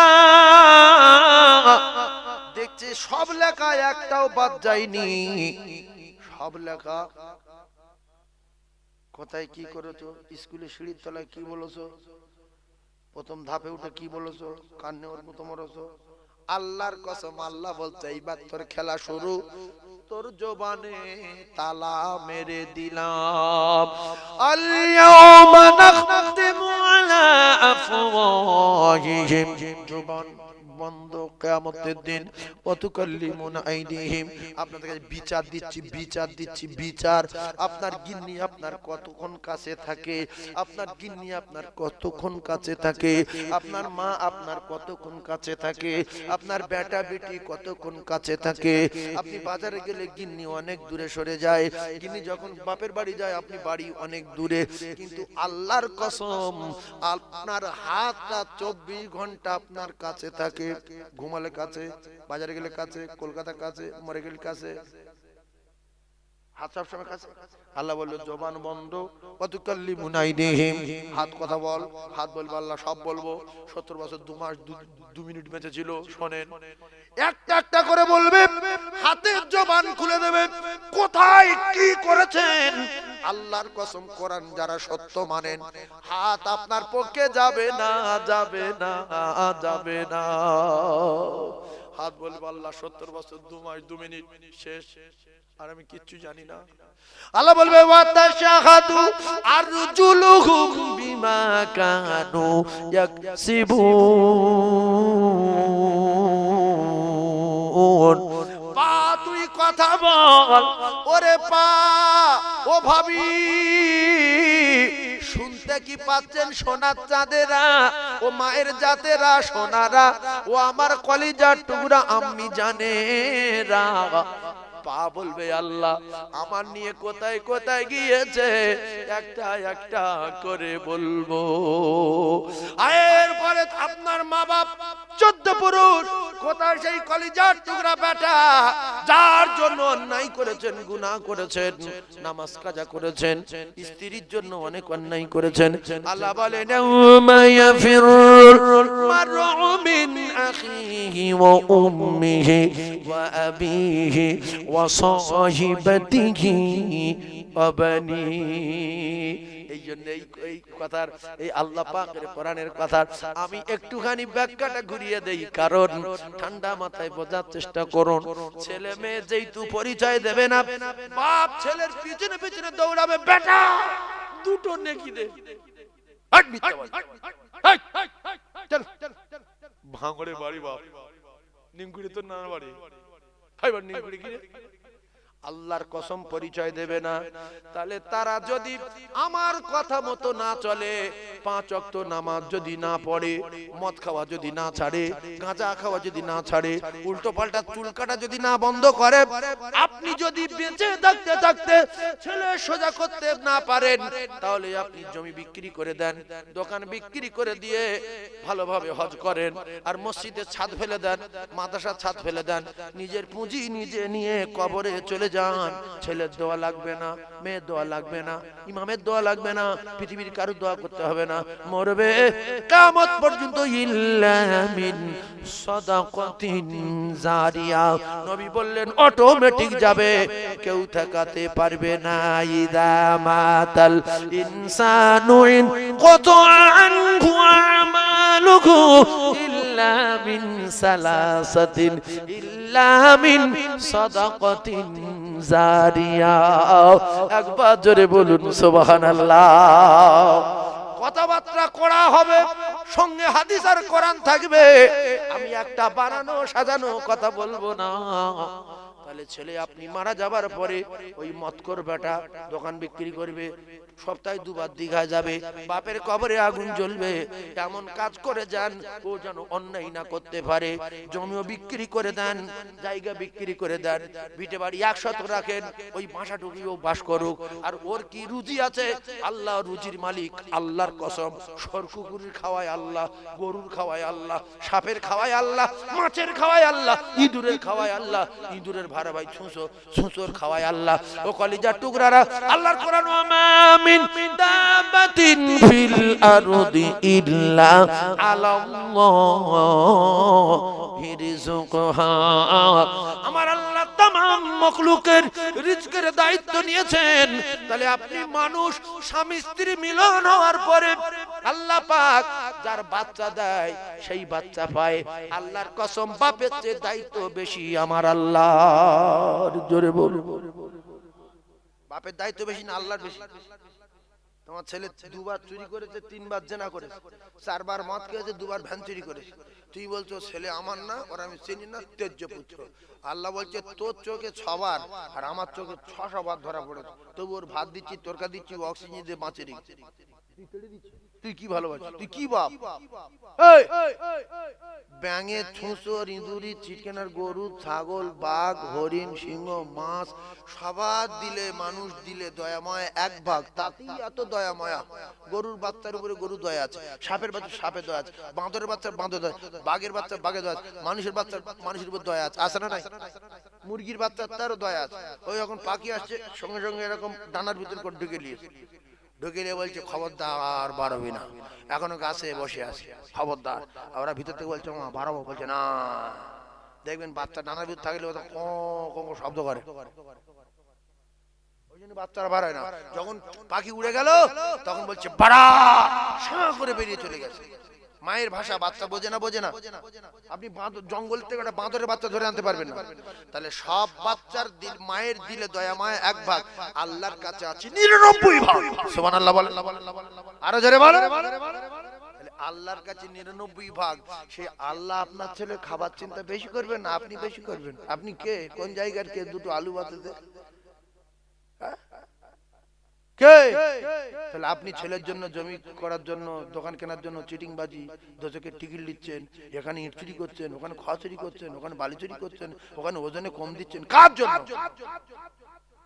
দেখছে সব লেখা একটাও বাদ যায়নি, সব লেখা। কোথায় কি করেছো, স্কুলে সিঁড়ির তলায় কি বলেছো, প্রথম ধাপে উঠে কি বলেছো, কান্নে ওর মতো মরেছো, আল্লাহর কসম আল্লাহ বলছে এইবার তোর খেলা শুরু, তোর জবানে তালা মেরে দিলাম। আল-ইয়াওমা নাখতিমু আলা আফওয়াহিহিম, জবান বন্ধ কিয়ামতের দিন, ওয়া তুকাল্লিমুনা আইদিহিম, আপনাদের কাছে বিচার দিচ্ছি, বিচার দিচ্ছি, বিচার। আপনার গিন্নি আপনার কতক্ষণ কাছে থাকে, আপনার গিন্নি আপনার কতক্ষণ কাছে থাকে, আপনার মা আপনার কতক্ষণ কাছে থাকে, আপনার বেটা বেটি কতক্ষণ কাছে থাকে। আপনি বাজারে গেলে গিন্নি অনেক দূরে সরে যায়, গিন্নি যখন বাপের বাড়ি যায় আপনি বাড়ি অনেক দূরে, কিন্তু আল্লাহর কসম আপনার হাতটা 24 ঘন্টা আপনার কাছে থাকে। ঘুমালে কাছে, বাজারে গেলে কাছে, কলকাতা কাছে, মরে গেলে কাছে, হাত সবসময় কাছে। আল্লাহ বলল জবান বন্ধ, ওয়াতুকাল্লিমুনা আইদিহিম, হাত কথা বল, হাত বলবে আল্লাহ সব বলবো। 70 বছর 2 মাস 2 মিনিট বেঁচে ছিল, শোনেন, একটা একটা করে বলবে, হাতের জবান খুলে দেবে, কোথায় কি করেছেন। আল্লাহর কসম কোরআন যারা সত্য মানেন, হাত আপনার পক্ষে যাবে না, যাবে না, যাবে না। হাত বলবে আল্লাহ 70 বছর 2 মাস 2 মিনিট শেষ, আর আমি কিচ্ছু জানি না। আল্লাহ বলবে ওয়াতাশাহাদু আরজুলুহুম বিমা কানু ইয়াকসিবুন, পা তুই কথা বল, ওরে পা, ও ভাবি, শুনতে কি পাচ্ছেন সোনার চাঁদেরা, ও মায়ের জাতেরা, সোনারা, ও আমার কলিজার টুকরা আম্মি জানেরা, পা বলবে আল্লাহ আমার নিয়ে কোথায় কোথায় গিয়েছে, একটা একটা করে বলবো। আয়ের পরে আপনার মা বাপ 14 পুরুষ, কোথায় সেই কলিজার টুকরা বেটা যার জন্য অন্যায় করেছেন, গুনাহ করেছেন, নামাজ কাজা করেছেন, স্ত্রীর জন্য অনেক অন্যায় করেছেন। আল্লাহ বলেন ইয়াউমা ইয়াফিরুল মারউ মিন আখিহি ওয়া উম্মিহি ওয়া আবিহি ওয়া সাহিবাতিহি ওয়া বানিহি। এই জন্য এই কথার, এই আল্লাহ পাকের কোরআনের কথার আমি একটুখানি ব্যাখ্যাটা ঘুরিয়ে দেই, কারণ ঠান্ডা মাথায় বোঝার চেষ্টা করুন। ছেলে মেয়ে যেহেতু পরিচয় দেবে না, বাপ ছেলের পিছনে পিছনে দৌড়াবে, বেটা দুটো নেকি দে, ভাঙড়ে বাড়ি বাপ, নিমকুড়ি তোর নানা বাড়ি, নিমকুড়ি কি আল্লাহর কসম পরিচয় দেবে না, তাহলে তারা যদি আমার কথা মতো না চলে, 5 ওয়াক্ত নামাজ যদি না পড়ে, মদ খাওয়া যদি না ছাড়ে, গাঁজা খাওয়া যদি না ছাড়ে, উল্টো পাল্টা চুল কাটা যদি না বন্ধ করে, আপনি যদি বেঁচে থাকতে থাকতে ছেলে সোজা করতে না পারেন, তাহলে আপনি জমি বিক্রি করে দেন, দোকান বিক্রি করে দিয়ে ভালোভাবে হজ করেন, আর মসজিদের ছাদ ফেলে দেন, মাদ্রাসার ছাদ ফেলে দেন, নিজের পুঁজি নিজে নিয়ে কবরে চলে যান, ছেলের দোয়া লাগবে না, মেয়ের দোয়া লাগবে না, ইমামের দোয়া লাগবে না, পৃথিবীর কারো দোয়া করতে হবে না। মরবে কিয়ামত পর্যন্ত ইল্লা মিন সাদাকাতিন জারিয়া। নবী বললেন অটোমেটিক যাবে, কেউ ঠেকাতে পারবে না। ইদা মাতাল ইনসানু ইন ক্বাতা আনহু আমালুহু ইল্লা মিন সালাসাতিন ইল্লা মিন সাদাকাতিন জারিয়া। একবার জোরে বলুন সুবহানাল্লাহ। কথাবার্তা করা হবে, সঙ্গে হাদিস আর কোরআন থাকবে। আমি একটা বানানো সাজানো কথা বলবো না। তাহলে ছেলে আপনি মারা যাবার পরে ওই মতকর বেটা দোকান বিক্রি করবে, সপ্তাহে দুবার দীঘা যাবে, বাপের কবরে আগুন জ্বলবে। এমন কাজ করে যান ও যেন অন্যায় না করতে পারে। জমিও বিক্রি করে দেন, জায়গা বিক্রি করে দেন, ভিটে বাড়ি 100 রাখেন, ওই বাসাটুকুও বাস করুক। আর ওর কি রুজি আছে? আল্লাহ রুজির মালিক, আল্লাহর কসম। সরকুকুরের খাওয়ায় আল্লাহ, গরুর খাওয়ায় আল্লাহ, সাপের খাওয়ায় আল্লাহ, মাছের খাওয়ায় আল্লাহ, ইঁদুরের খাওয়ায় আল্লাহ, ইঁদুরের ভাড়া ভাই ছুঁচোর খাওয়ায় আল্লাহ। ও কলিজার টুকরারা, আল্লাহর কোরআন মিন দাবাতিন ফিল আরদি ইল্লা আলাল্লাহি রিজকুহা। আমার আল্লাহ तमाम মখলুকের রিজকের দায়িত্ব নিয়েছেন। তাহলে আপনি মানুষ, স্বামী স্ত্রী মিলন হওয়ার পরে আল্লাহ পাক যার বাচ্চা দেয় সেই বাচ্চা পায়। আল্লাহর কসম, বাপের চেয়ে দায়িত্ব বেশি আমার আল্লাহর। জোরে বলুন, বাপের দায়িত্ব বেশি না আল্লাহর বেশি? তোমার ছেলে 2 বার চুরি করেছে, 3 বার জেনা করেছে, 4 বার মদ খেয়েছে, 2 বার ভ্যান চুরি করেছে। তুই বলছো ছেলে আমার না, ওর আমি চিনি না, তেজ্য পুত্র। আল্লাহ বলছে তোর চোখে 6 বার আর আমার চোখে 600 বার ধরা পড়েছে, তবু ওর ভাত দিচ্ছি, তরকা দিচ্ছি, অক্সিজেন দিয়ে বাঁচে রেখেছি। তুই কি ভালোবাসিস? তুই কি বাপ? ব্যাঙে, ছুঁচোর, ইঁদুরি, চিকেনার, গরু, ছাগল, বাঘ, হরিণ, সিংহ, মাছ সবার দিলে, মানুষ দিলে দয়াময় 1 ভাগ, তাতেই এত দয়াময়া। গরুর বাচ্চার উপরে গরু দয়া আছে, সাপের বাচ্চা সাপে দয়া আছে, বাঁদরের বাচ্চা বাঁদর দয়া আছে, বাঘের বাচ্চা বাঘে দয়া আছে, মানুষের বাচ্চা মানুষের উপর দয়া আছে, আছে না নাই? মুরগির বাচ্চা তারও দয়া আছে। ওই যখন পাখি আসছে সঙ্গে সঙ্গে এরকম ডানার ভিতর করে ঢুকে নিয়েছে, ঢুকে নিয়ে বলছে খবরদার বাড়াবি না, এখনো গাছে বসে আছে, খবরদার। ওরা ভিতর থেকে বলছে মা বাড়াবো, বলছে না। দেখবেন বাচ্চা ডানার ভিতর থাকলে ওটা ক শব্দ করে, ওই জন্য বাচ্চারা বাড়ায় না। যখন পাখি উড়ে গেল তখন বলছে বাড়া, সাঁ করে বেরিয়ে চলে গেছে। মায়ের ভাষা বাচ্চা বোঝে না, বোঝে না। আপনি জঙ্গল থেকে একটা বাঁদরের বাচ্চা ধরে আনতে পারবেন না। তাহলে সব বাচ্চার দিল, মায়ের দিলে দয়া মায়া 1 ভাগ, আল্লাহর কাছে আছে 99 ভাগ। সুবহানাল্লাহ বলেন, আরো জোরে বলেন। আল্লাহর কাছে 99 ভাগ। সেই আল্লাহ আপনার ছেলে খাবার চিন্তা বেশি করবেন না আপনি বেশি করবেন? আপনি কে? কোন জায়গার কে? 2টো আলু বাতাতে কে? তাহলে আপনি ছেলের জন্য, জমি করার জন্য, দোকান কেনার জন্য চিটিংবাজি, দোচকের টিকিট দিচ্ছেন, এখানে ইট চুরি করছেন, ওখানে খড় চুরি করছেন, ওখানে বালি চুরি করছেন, ওখানে ওজনে কম দিচ্ছেন। কার জন্য?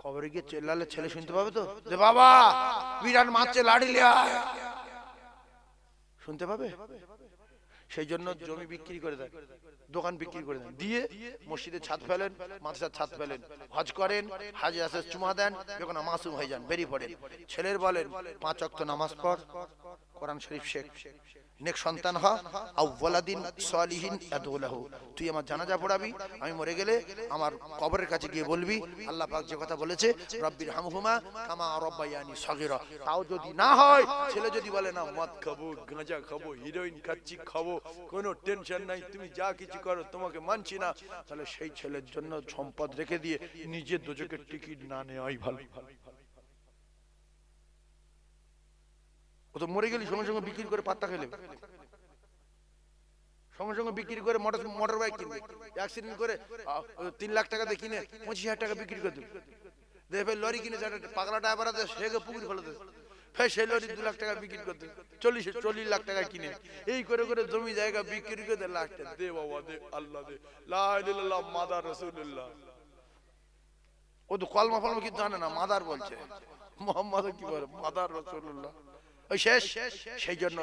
কবরে গিয়ে চেল্লালে ছেলে শুনতে পাবে তো যে বাবা বিরাট মারছে, লাড়ি লিয়া, শুনতে পাবে? সেই জন্য জমি বিক্রি করে দেন, দোকান বিক্রি করে দেন, দিয়ে মসজিদে ছাদ ফেলেন, মাদ্রাসার ছাদ ফেলেন, হজ করেন, হাজে আসে চুমা দেন, যখন মাসুম হয়ে যান বেরিয়ে পড়েন। ছেলের বলেন 5 ওয়াক্ত নামাজ পড়, কোরআন শরীফ শেখ, নেক সন্তান হ, আউওয়ালাদিন সালিহিন আদুলাহু। তুই আমার জানাজা পড়াবি, আমি মরে গেলে আমার কবরের কাছে গিয়ে বলবি আল্লাহ পাক যে কথা বলেছে রব্বির হামহুমা কামা রাব্বায়ানি সগীরা। তাও যদি না হয়, ছেলে যদি বলে না মদ খাবো, গাঁজা খাবো, হিরোইন খাচ্ছি, খাবো, কোনো টেনশন নাই, তুমি যা কিছু করো তোমাকে মানছি না, তাহলে সেই ছেলের জন্য সম্পদ রেখে দিয়ে নিজের দোজকের টিকিট না নেওয়াই ভালো। ও তো মরে গেলি সঙ্গে সঙ্গে বিক্রি করে পাত্তা খেলে, সঙ্গে সঙ্গে বিক্রি করে মোটর বাইক কিনবে, অ্যাক্সিডেন্ট করে 3 লাখ টাকা দিয়ে কিনে 25,000 টাকা বিক্রি করে দেবে। দেখবে লরি কিনে যারা পাগলা ড্রাইভার আছে সেকে পুকুর ফেলে দেবে, ফের সেই লরি 2 লাখ টাকা বিক্রি করতে 40 লাখ টাকা কিনে, এই করে করে জমি জায়গা বিক্রি করে দেয় লাখ টাকা। দে বাবা দে, আল্লাহ দে, লা ইলাহা ইল্লাল্লাহ মাদার রাসূলুল্লাহ। ও তো কলমা ফলমা কি জানে না, মাদার বলছে, মোহাম্মদ কি বলে, মাদার রাসূলুল্লাহ। ওই শেষ। সেই জন্য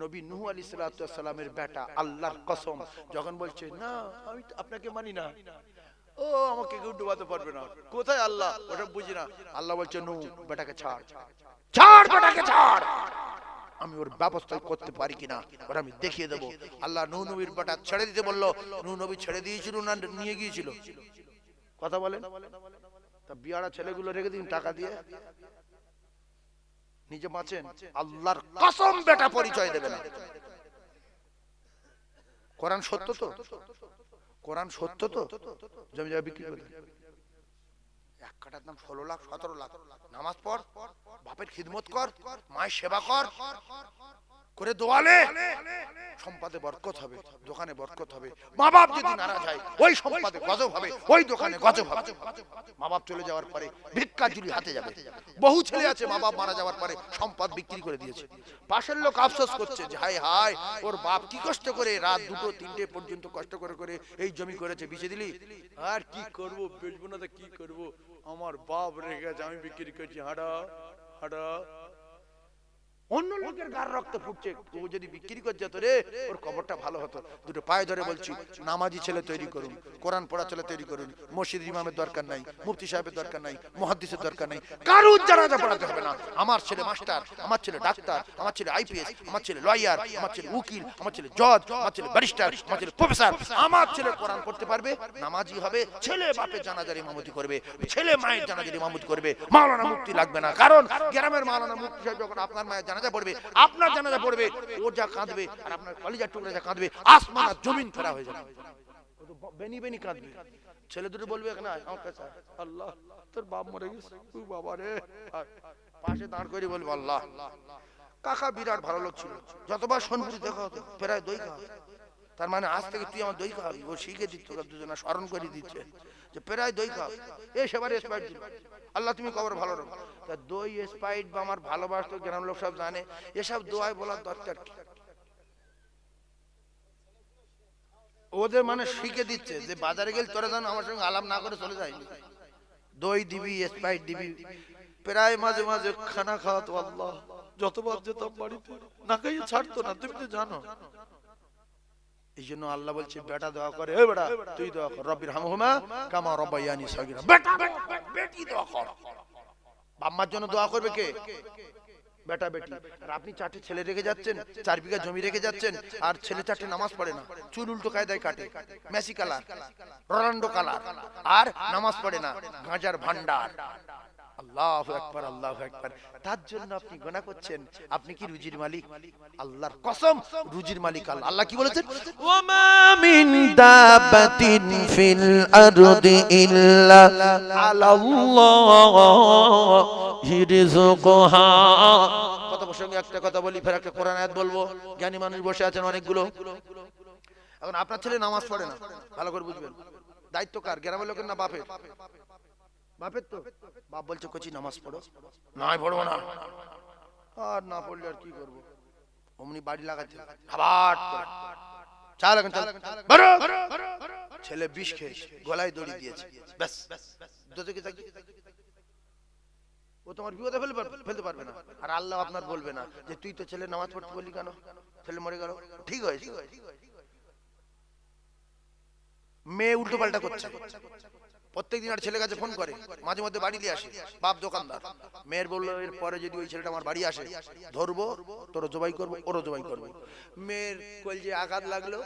নবী নূহ আলাইহিস সালামের বেটা আল্লাহর কসম যখন বলছে না আমি আপনাকে মানি না, ও আমাকে কেউ ডুবাতে পারবে না। কোথায় আল্লাহ? ওটা বুঝি না। আল্লাহ বলছে নূহ বেটাকে ছাড়, ছাড় বেটাকে ছাড়, আমি ওর ব্যবস্থা করতে পারি কিনা ওরা আমি দেখিয়ে দেবো। আল্লাহ নূহ নবীর বেটা ছেড়ে দিতে বললো। নূহ নবী ছেড়ে দিয়েছিল না নিয়ে গিয়েছিল? কথা বলেন। তা বিয়ারা ছেলেগুলো রেখে দিন টাকা দিয়ে, নিজে বাঁচেন। আল্লাহর কসম বেটা পরিচয় দেবে না। কোরআন সত্য তো? কোরআন সত্য তো? জমি জায়গা বিক্রি করে এক কাটার দাম 16 লাখ 17 লাখ। নামাজ পড়, বাপের খিদমত কর, মায়ের সেবা কর, করে দোয়ালে সম্পদে বরকত হবে, দোকানে বরকত হবে। মা বাপ যদি নারাজ হয় ওই সম্পদে গজব হবে, ওই দোকানে গজব হবে। মা বাপ চলে যাওয়ার পরে ভিক্ষা ঝুলি হাতে যাবে। বহু ছেলে আছে মা বাপ মারা যাওয়ার পরে সম্পদ বিক্রি করে দিয়েছে। পাশের লোক আফসোস করছে যে হায় হায় ওর বাপ কি কষ্ট করে রাত 2টো 3টে পর্যন্ত কষ্ট করে করে এই জমি করেছে, বিচে দিলি। আর কি করব, বেচবো না তো কি করব, আমার বাপ রেখে গেছে, আমি বিক্রি করছি। হাঁটা হাঁটা অন্য লোকের গার রক্ত ফুটছে, ও যদি বিক্রি করে যেত রে ওর কবরটা ভালো হতো। দুটো পায়ে ধরে বলছি, নামাজি ছেলে তৈরি করুন, কোরআন পড়া ছেলে তৈরি করুন। মসজিদ ইমামের দরকার নাই, মুফতি সাহেবের দরকার নাই, মুহাদ্দিসের দরকার নাই, কারুর জানাজা পড়াতে হবে না। আমার ছেলে মাস্টার, আমার ছেলে ডাক্তার, আমার ছেলে আইপিএস, আমার ছেলে লয়ার, আমার ছেলে উকিল, আমার ছেলে জজ, আমার ছেলে ব্যারিস্টার, আমার ছেলে প্রফেসর। আমার ছেলে কোরআন পড়তে পারবে, নামাজি হবে, ছেলে বাপের জানাজার ইমামতি করবে, ছেলে মায়ের জানাজার ইমামতি করবে। মাওলানা মুফতি লাগবে না, কারণ গ্রামের মাওলানা মুফতি সাহেব যখন আপনার মায়ের জানাজা পড়বে, আপনার জানাজা পড়বে, ও যা কাঁদবে আর আপনার কলিজার টুকরা যা কাঁদবে, আসমান আর জমিন ফেরা হয়ে যাবে। ও তো বেনি বেনি কাঁদবে। ছেলে দুটো বলবে না আমার কাছে, আল্লাহ তোর বাপ মরে গেছে, ও বাবা রে, পাশে দাঁড় করে বলবে আল্লাহ। কাকা বিরাট ভালো লোক ছিল, যতবার সোনপুরি দেখা হতো প্রায় দই খাওয়া। তার মানে আজ থেকে তুই আমার দই খাওয়াবি। ও শিখে দিচ্ছে, দুজনা স্মরণ করে দিচ্ছে যে প্রায় দই খাও। এই সেবার স্পাইট দিল, আল্লাহ তুমি কবর ভালো রাখো। তা দই স্পাইট বা আমার ভালোবাসতো গ্রাম লোক সব জানে, এসব দোয়ায় বলার দরকার কি? ওদের মানে শিখে দিচ্ছে যে বাজারে গেলে তোরা জানো আমার সঙ্গে আলাপ না করে চলে যায়নি, দই দিবি স্পাইট দিবি। প্রায় মাঝে মাঝে খানা খাওয়াতো আল্লাহ, যতবার যেতাম বাড়িতে না খাইয়ে ছাড়তো না, তুমি তো জানো। এই জন্য আল্লাহ বলছে বেটা দোয়া করে, এ বেটা তুই দোয়া কর, রব্বির হামহুমা কামা রাব্বায়ানি সাগীরা। বেটা বেটি দোয়া কর। বাম্মার জন্য দোয়া করবে কে? বেটা বেটি। আর আপনি 4টে ছেলে রেখে যাচ্ছেন, 4 বিঘা জমি রেখে যাচ্ছেন, আর ছেলে 4টে নামাজ পড়ে না, চুল উল্টো কায়দায় কাটে, মেসি কালার, রোনাল্ডো কালার, আর নামাজ পড়ে না, গাঁজার ভান্ডার। আল্লাহু আকবার, আল্লাহু আকবার। তার জন্য আপনি গুনাহ করছেন। আপনি কি রুজির মালিক? আল্লাহর কসম রুজির মালিক আল্লাহ। আল্লাহ কি বলেছেন? ওয়া মা মিন দাবাতিন ফিল আরদি ইল্লা আলাল্লাহি রিজকুহা। কত প্রসঙ্গে একটা কথা বলি, ফের একটা কোরআন আয়াত বলবো। জ্ঞানী মানুষ বসে আছেন অনেকগুলো। এখন আপনার ছেলে নামাজ পড়ে না, ভালো করে বুঝবেন। দায়িত্ব কার? গ্রামের লোকের না বাপের? বাপের তো। বাপ বলছে কচি নামাজ পড়ো, নাই পড়বো না। আর না পড়লে আর কি করবো, অমনি বাড়ি লাগাচ্ছে আবার চাল। এখন চাল, ছেলে বিষ খেয়েছে, গলায় দড়ি দিয়েছে, ব্যাস ও তোমার বিপদে ফেলতে পারবে না। আর আল্লাহ আপনার বলবে না যে তুই তো ছেলে নামাজ পড়তে বললি কেন, ছেলে মরে গেল। ঠিক হয়েছে। মেয়ে উল্টো পাল্টা করছে, প্রত্যেকদিন আর ছেলে কাছে ফোন করে, মাঝে মধ্যে বাড়ি দিয়ে আসে, বাপ দোকানদার। মেয়ের বললো এর পরে যদি ওই ছেলেটা আমার বাড়ি আসে ধরবো, তোরও জবাই করবো, ওরও জবাই করবো। মেয়ের কলজে আঘাত লাগলো,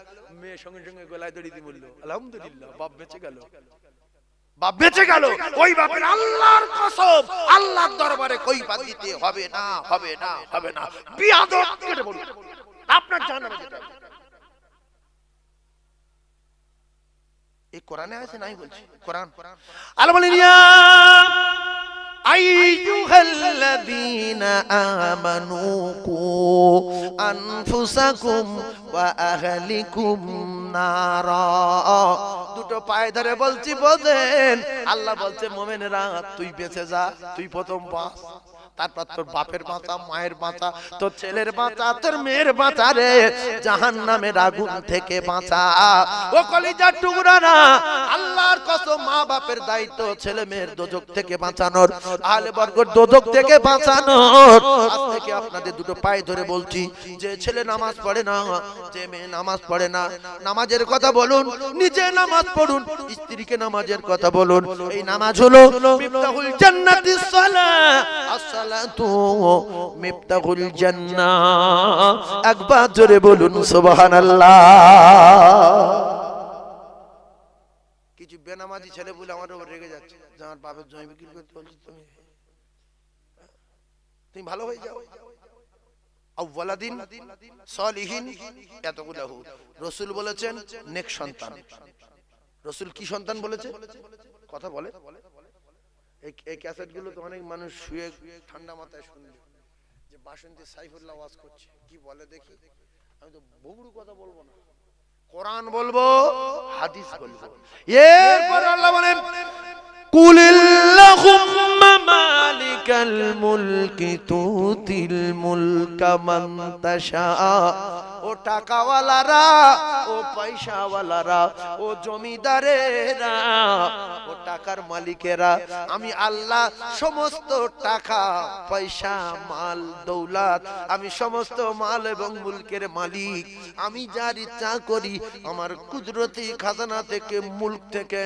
মেয়ে সঙ্গে সঙ্গে গলায় দড়ি দিয়ে বললো আলহামদুলিল্লাহ, বাপ বেঁচে গেল, বাপ বেঁচে গেল। ওই বাপের আল্লাহর কসম আল্লাহর দরবারে কইফাত দিতে হবে না, হবে না, হবে না। বিয়াদব কেটে বলুন আপনার জানা এই কোরআনে আছে নাই বলছি, কোরআন আল্লাহ বলেন ইয়া আইয়ুহাল্লাযীনা আমানু কু আনফুসাকুম ওয়া আহলিকুম নারা। দুটো পায়ে ধরে বলছি বোঝেন, আল্লাহ বলছে মুমিনেরা তুই বেঁচে যা, তুই প্রথম বাঁচ, তারপর তোর বাপের বাঁচা, মায়ের বাঁচা, তোর ছেলের বাঁচা, তোর মেয়ের বাঁচা রে, জাহান্নামের আগুন থেকে বাঁচা। ও কলিজার টুকরা না, আল্লাহ আল্লাহর কসম মা বাপের দায়িত্ব ছেলে মেয়ের দোজক থেকে বাঁচানোর, আহলে বর্গর দোজক থেকে বাঁচানোর। আজ থেকে আপনাদের দুটো পায়ে ধরে বলছি, যে ছেলে নামাজ পড়ে না, যে মেয়ে নামাজ পড়ে না, নামাজের কথা বলুন, নিজে নামাজ পড়ুন, স্ত্রীকে নামাজের কথা বলুন। এই নামাজ হলো মিফতাহুল জান্নাতিস সালাহ, আসসালাতু মিফতাহুল জান্নাহ। একবার জোরে বলুন সুবহানাল্লাহ। কিছু বেনামাজি ছেলে বলে আমার উপর রেগে যাচ্ছে যে আমার বাপের জমি বিক্রি করতে বলছি, তুমি ভালো হয়ে যাও। আউওয়ালাদিন সালিহিন ইয়াতকুলাহু, রাসূল বলেছেন নেক সন্তান। রাসূল কি সন্তান বলেছে? কথা বলে। এই ক্যাসেটগুলো তো অনেক মানুষ শুয়ে ঠান্ডা মাথায় শুনবে যে বাসন্তী সাইফুল্লাহ ওয়াজ করছে, কি বলে দেখি। আমি তো বগুড়ু কথা বলবো না, কোরআন বলবো, হাদিস বলবো। এরপর আল্লাহ বলেন কুলিল্লাহুম্মা মালিকাল মুলকি তুতিল মুলকা মান তাশা। ও টাকাওয়ালারা, ও পয়সাওয়ালারা, ও জমিদারেরা, ও টাকার মালিকেরা, আমি আল্লাহ সমস্ত টাকা পয়সা মাল দৌলত, আমি সমস্ত মাল এবং মুলকের মালিক। আমি যার ইচ্ছা করি আমার কুদরতি খাজানা থেকে, মুলক থেকে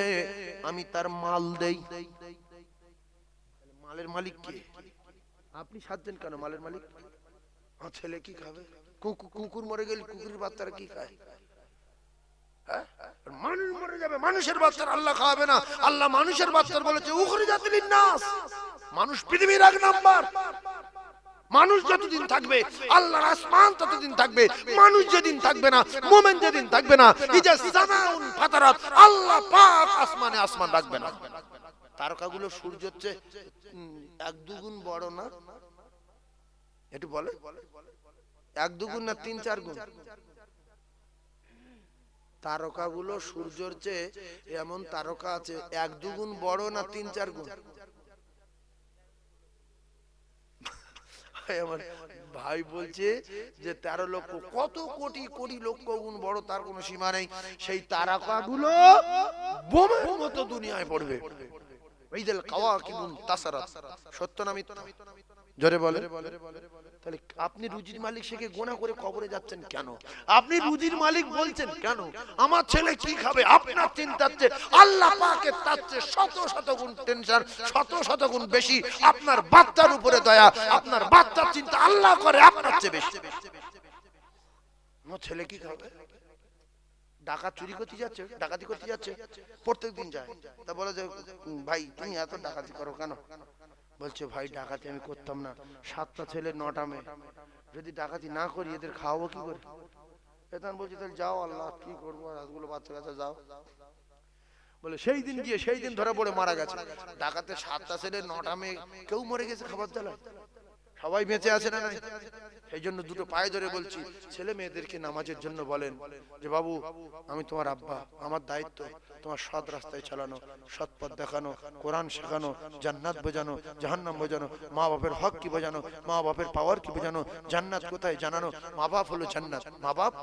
আমি তার মাল দেই। মালের মালিক কে? আপনি সাজছেন কেন মালের মালিক? আমার ছেলে কি খাবে? কুকুর মরে গেলে কুকুরের বাচ্চারা কি খায়? মানুষ মরে যাবে, মানুষের বাচ্চারা আল্লাহ খাওয়াবে না। আল্লাহ মানুষের বাচ্চার বলেছে উখরিজাতিল নাস, মানুষ পৃথিবীর এক নাম্বার। মানুষ যতদিন থাকবে আল্লাহর আসমান ততদিন থাকবে। মানুষ যেদিন থাকবে না, মুমিন যেদিন থাকবে না, ইজা সামাউন ফাতারাত, আল্লাহ পাক আসমানে আসমান রাখবে না। তারকাগুলো সূর্যের চেয়ে এক দুগুণ বড় না? একটু বলে, এক দুগুণ না তিন চার গুণ? তারকাগুলো সূর্যের চেয়ে এমন তারকা আছে এক দুগুণ বড় না তিন চার গুণ? আমার ভাই বলছে যে 13 লক্ষ, কত কোটি কোটি লক্ষ গুণ বড়, তার কোনো সীমা নেই। সেই তারকাগুলো বোমের মতো দুনিয়ায় পড়বে। ঈদুল কাওয়াকিবুন তাসারাত, সত্য না মিথ্যা? জোরে বলে। তাহলে আপনি রুজির মালিক সেকে গোনা করে কবরে যাচ্ছেন কেন? আপনি রুজির মালিক বলছেন কেন? আমার ছেলে কি খাবে আপনার চিন্তা হচ্ছে, আল্লাহ পাকের তার চেয়ে শত শত গুণ টেনশন, শত শত গুণ বেশি আপনার বাচ্চার উপরে দয়া। আপনার বাচ্চার চিন্তা আল্লাহ করে আপনার চেয়ে বেশি। আমার ছেলে কি খাবে? ডাকাত চুরি করতে যাচ্ছে, ডাকাতি করতে যাচ্ছে, প্রত্যেকদিন যায়। তা বলে যে ভাই তুমি এত ডাকাতি করো কেন? বলছে ভাই ডাকাতি আমি করতাম না, 7টা ছেলে 9টা মেয়ে, যদি ডাকাতি না করি এদের খাওয়াবো কি করে? এখান বলছে তাহলে যাও, আল্লাহ কি করবো, রাতগুলো বাচ্চা কাছে যাও। বলে সেই দিন গিয়ে সেই দিন ধরা পড়ে মারা গেছে। ডাকাতে 7টা ছেলে 9টা মেয়ে, কেউ মরে গেছে খাবার জ্বালায়? সবাই বেঁচে আছে না নাই? সেই জন্য দুটো পায়ে ধরে বলছি, ছেলে মেয়েদেরকে নামাজের জন্য বলেন যে বাবু আমি তোমার আব্বা, আমার দায়িত্ব তোমার সৎ রাস্তায় চালানো, সৎ পথ দেখানো, কোরআন শেখানো, জান্নাত বোঝানো, জাহান্নাম বোঝানো, মা বাপের হক কি বোঝানো, মা বাপের পাওয়ার কি বোঝানো, জান্নাত কোথায় জানানো। মা বাপ হলো জান্নাত। মা বাপ,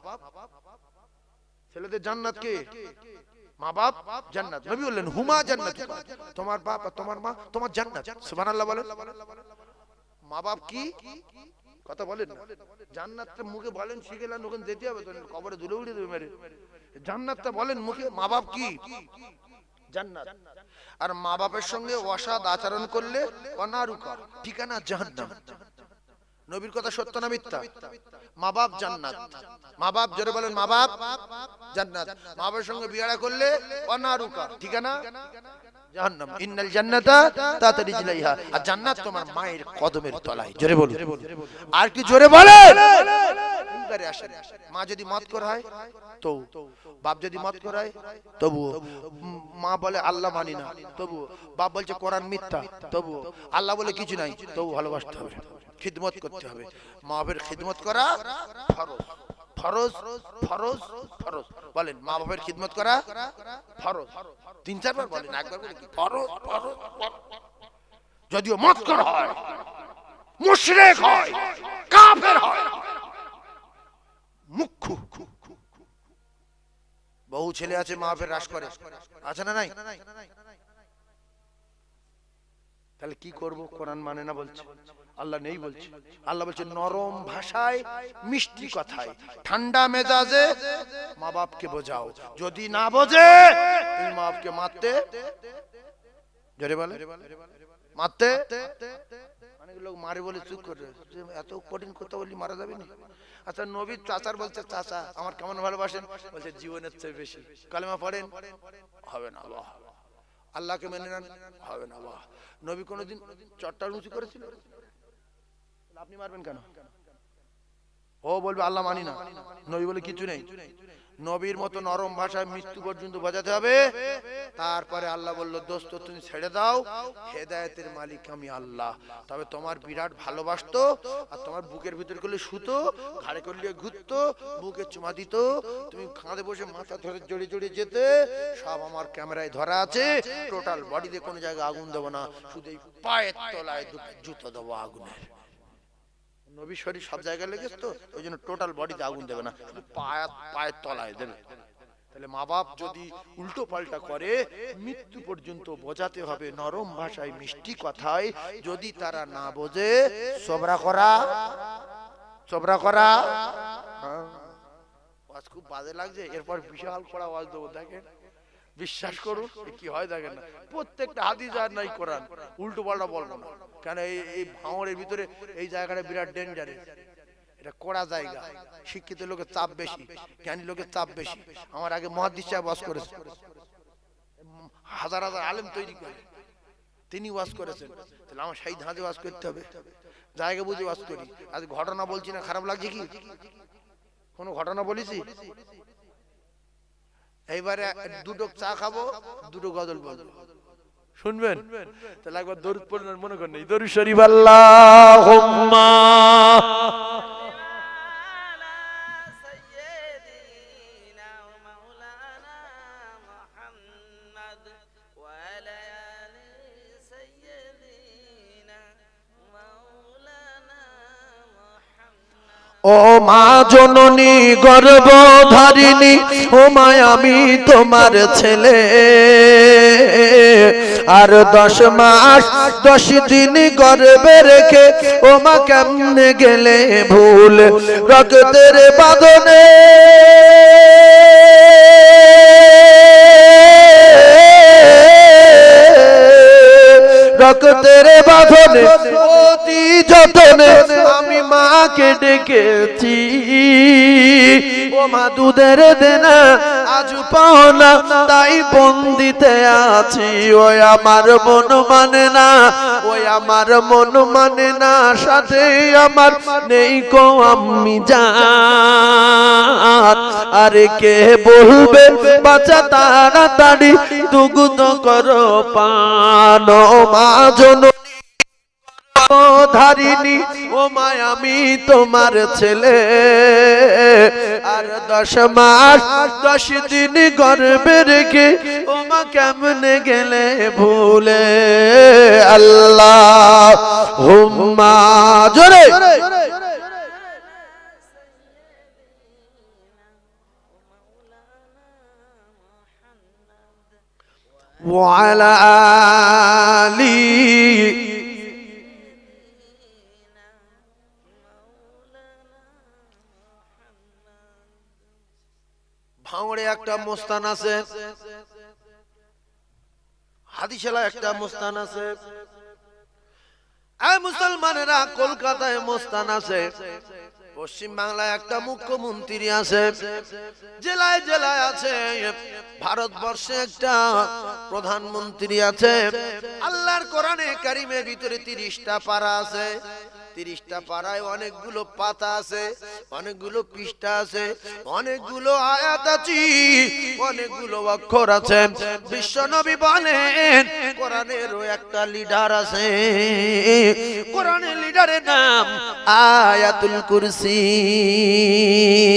ছেলেদের জান্নাত কে? মা বাপ জান্নাত। নবী বললেন হুমা জান্নাত, তোমার বাপ আর তোমার মা তোমার জান্নাত। সুবহানাল্লাহ বলেন। মা বাপ কি কথা বলেন না, জান্নাতটা মুখে বলেন শিখে নেন, ওখানে যেতে হবে তো, কবরে ধুলে উড়িয়ে দেবে মেরে। জান্নাতটা বলেন মুখে, মা বাপ কি জান্নাত। আর মা বাপের সঙ্গে অসৎ আচরণ করলে অনারুকা, ঠিকানা জাহান্নাম। নবীর কথা সত্য না মিথ্যা? মা বাপ জান্নাত, মা বাপ জোরে বলেন মা বাপ জান্নাত। মা বাপের সঙ্গে বিয়ারা করলে অনারুকা, ঠিকানা জাহান্নাম। ইন্নাল জান্নাতা তাতা রিজলাইহা, আর জান্নাত তোমার মায়ের কদমের তলায়। জোরে বলুন, আর কি জোরে বলেন। এইবারে আসেন, মা যদি মত করায় তো, বাপ যদি মত করায় তবু, মা বলে আল্লাহ মানি না তবু, বাপ বলছে কোরআন মিথ্যা তবু, আল্লাহ বলে কিছু নাই তবু ভালোবাসতে হবে, খিদমত করতে হবে। মা বাপের খিদমত করা ফরজ, ফরজ ফরজ ফরজ। বলেন মা বাপের খিদমত করা ফরজ। 3-4 বার বলেন, একবার বলে কি ফরজ ফরজ। যদিও মত করা হয়, মুশরিক হয়, কাফের হয়, মুখ্য বহু ছেলে আছে মা বাপের হ্রাস করে, আছে না নাই? তাহলে কি করব? কোরআন মানে না বলছে, আল্লাহ নেই বলছে। আল্লাহ বলছে নরম ভাষায় মিষ্টি কথায় ঠান্ডা মেজাজে মা বাপকে বোঝাও, যদি না বোঝে তুমি মা বাপকে মারতে, জোরে বলে মারতে, অনেক লোক মারে বলে চুপ করে, এত কঠিন কথা বলি মারা যাবে না। আচ্ছা নবী চাচার বলছে চাচা আমার কেমন ভালোবাসেন, বলছে জীবনের চেয়ে বেশি। কালেমা পড়েন, হবে না বাহ। আল্লাহকে মেনে নেন, হবে না বাহ। নবী কোনদিন চট্টার উঁচু করেছিল? আপনি মারবেন কেন? ও বলবে আল্লাহ মানি না, নবী বলে কিছু নেই। নবীর মতো নরম ভাষায় মৃত্যু পর্যন্ত বোঝাতে হবে। তারপরে আল্লাহ বলল দোস্ত তুমি ছেড়ে দাও, হেদায়েতের মালিক আমি আল্লাহ। তবে তোমার বিরাট ভালোবাসতো, আর তোমার বুকের ভিতর করলে শুতো, ঘাড়ে করলে ঘুরতো, বুকে চুমা দিত, তুমি কাঁধে বসে মাথা ধরে জড়িয়ে জড়িয়ে যেতে, সব আমার ক্যামেরায় ধরা আছে। টোটাল বডিতে কোনো জায়গায় আগুন দেবো না, শুধু এই পায়ের তলায় দুটো জুতো দেবো আগুনের। নবী শরীর সব জায়গায় লেগেছে তো, ওই জন্য টোটাল বডিতে আগুন দেবে না, শুধু পায়ের তলায় দেবে। তাহলে মা বাপ যদি উল্টো পাল্টা করে মৃত্যু পর্যন্ত বোঝাতে হবে নরম ভাষায় মিষ্টি কথায়। যদি তারা না বোঝে সবরা করা, সবরা করা। আজ খুব বাজে লাগছে, এরপর বিশাল করা আওয়াজ দেবো, দেখেন বিশ্বাস করুন কি হয় দেখেন না। প্রত্যেকটা হাদিস আর নাই কোরআন, উল্টো পাল্টা বলবো না। কেন এই ভাঙড়ের ভিতরে এই জায়গাটা বিরাট ডেঞ্জারেস, এটা কড়া জায়গা, শিক্ষিত লোকের চাপ বেশি, জ্ঞানী লোকের চাপ বেশি। আমার আগে মুহাদ্দিস সাহেব ওয়াজ করেছে, হাজার হাজার আলেম তৈরি করে তিনি ওয়াজ করেছেন। তাহলে আমার সেই ধাঁধে ওয়াজ করতে হবে, জায়গা বুঝে ওয়াজ করি। আজ ঘটনা বলছি না, খারাপ লাগছে কি? কোনো ঘটনা বলেছি? এইবারে দুটো চা খাবো, দুটো গজল বলবো, শুনবেন? তাহলে একবার দরুদ পড়বেন, মনে করেন এই দরুদ শরীফ আল্লাহুম্মা ও মা জননী গর্ভধারিণী, ও মা আমি তোমার ছেলে, আর 10 মাস 10 দিন গর্ভে রেখে ও মা কেমনে গেলে ভুল, রক্তের বাঁধনে রক্তের বাঁধনে অতি যতনে আমি মাকে ডেকেছি। ও মা দুধের দেনা আজ পাও না, তাই বন্দিতে আছি। ওই আমার মন মানে না, ওই আমার মন মানে না, সাথে আমার নেই কো আমি জান। আরে কে বলবে বাচ্চা তাড়াতাড়ি দুগ্ধ করো পান। ও মা জননী ধারিণী, ও মা আমি তোমার ছেলে, আর 10 মাস 10 দিন গর্ভে রেখে ও মা কেমনে গেলে ভুলে। আল্লাহুম্মা জোরে ওয়া আলা আলি। ভাঙড়ে একটা মোস্তান আছে, হাদিসেলা একটা মোস্তান আছে, এই মুসলমানেরা কলকাতায় মোস্তান আছে, পশ্চিম বাংলায় একটা মুখ্যমন্ত্রী আছে, জেলায় জেলায় আছে, ভারতবর্ষে একটা প্রধানমন্ত্রী আছে। আল্লাহর কোরআনে কারিমের ভিতরে 30টা পারা আছে। 30টা পারায় অনেকগুলো পাতা আছে, অনেকগুলো পৃষ্ঠা আছে, অনেকগুলো আয়াত আছে, অনেকগুলো অক্ষর আছে। বিশ্বনবী বলেন কোরআনেরও একটা লিডার আছে, কোরআনের লিডারের নাম আয়াতুল কুরসি।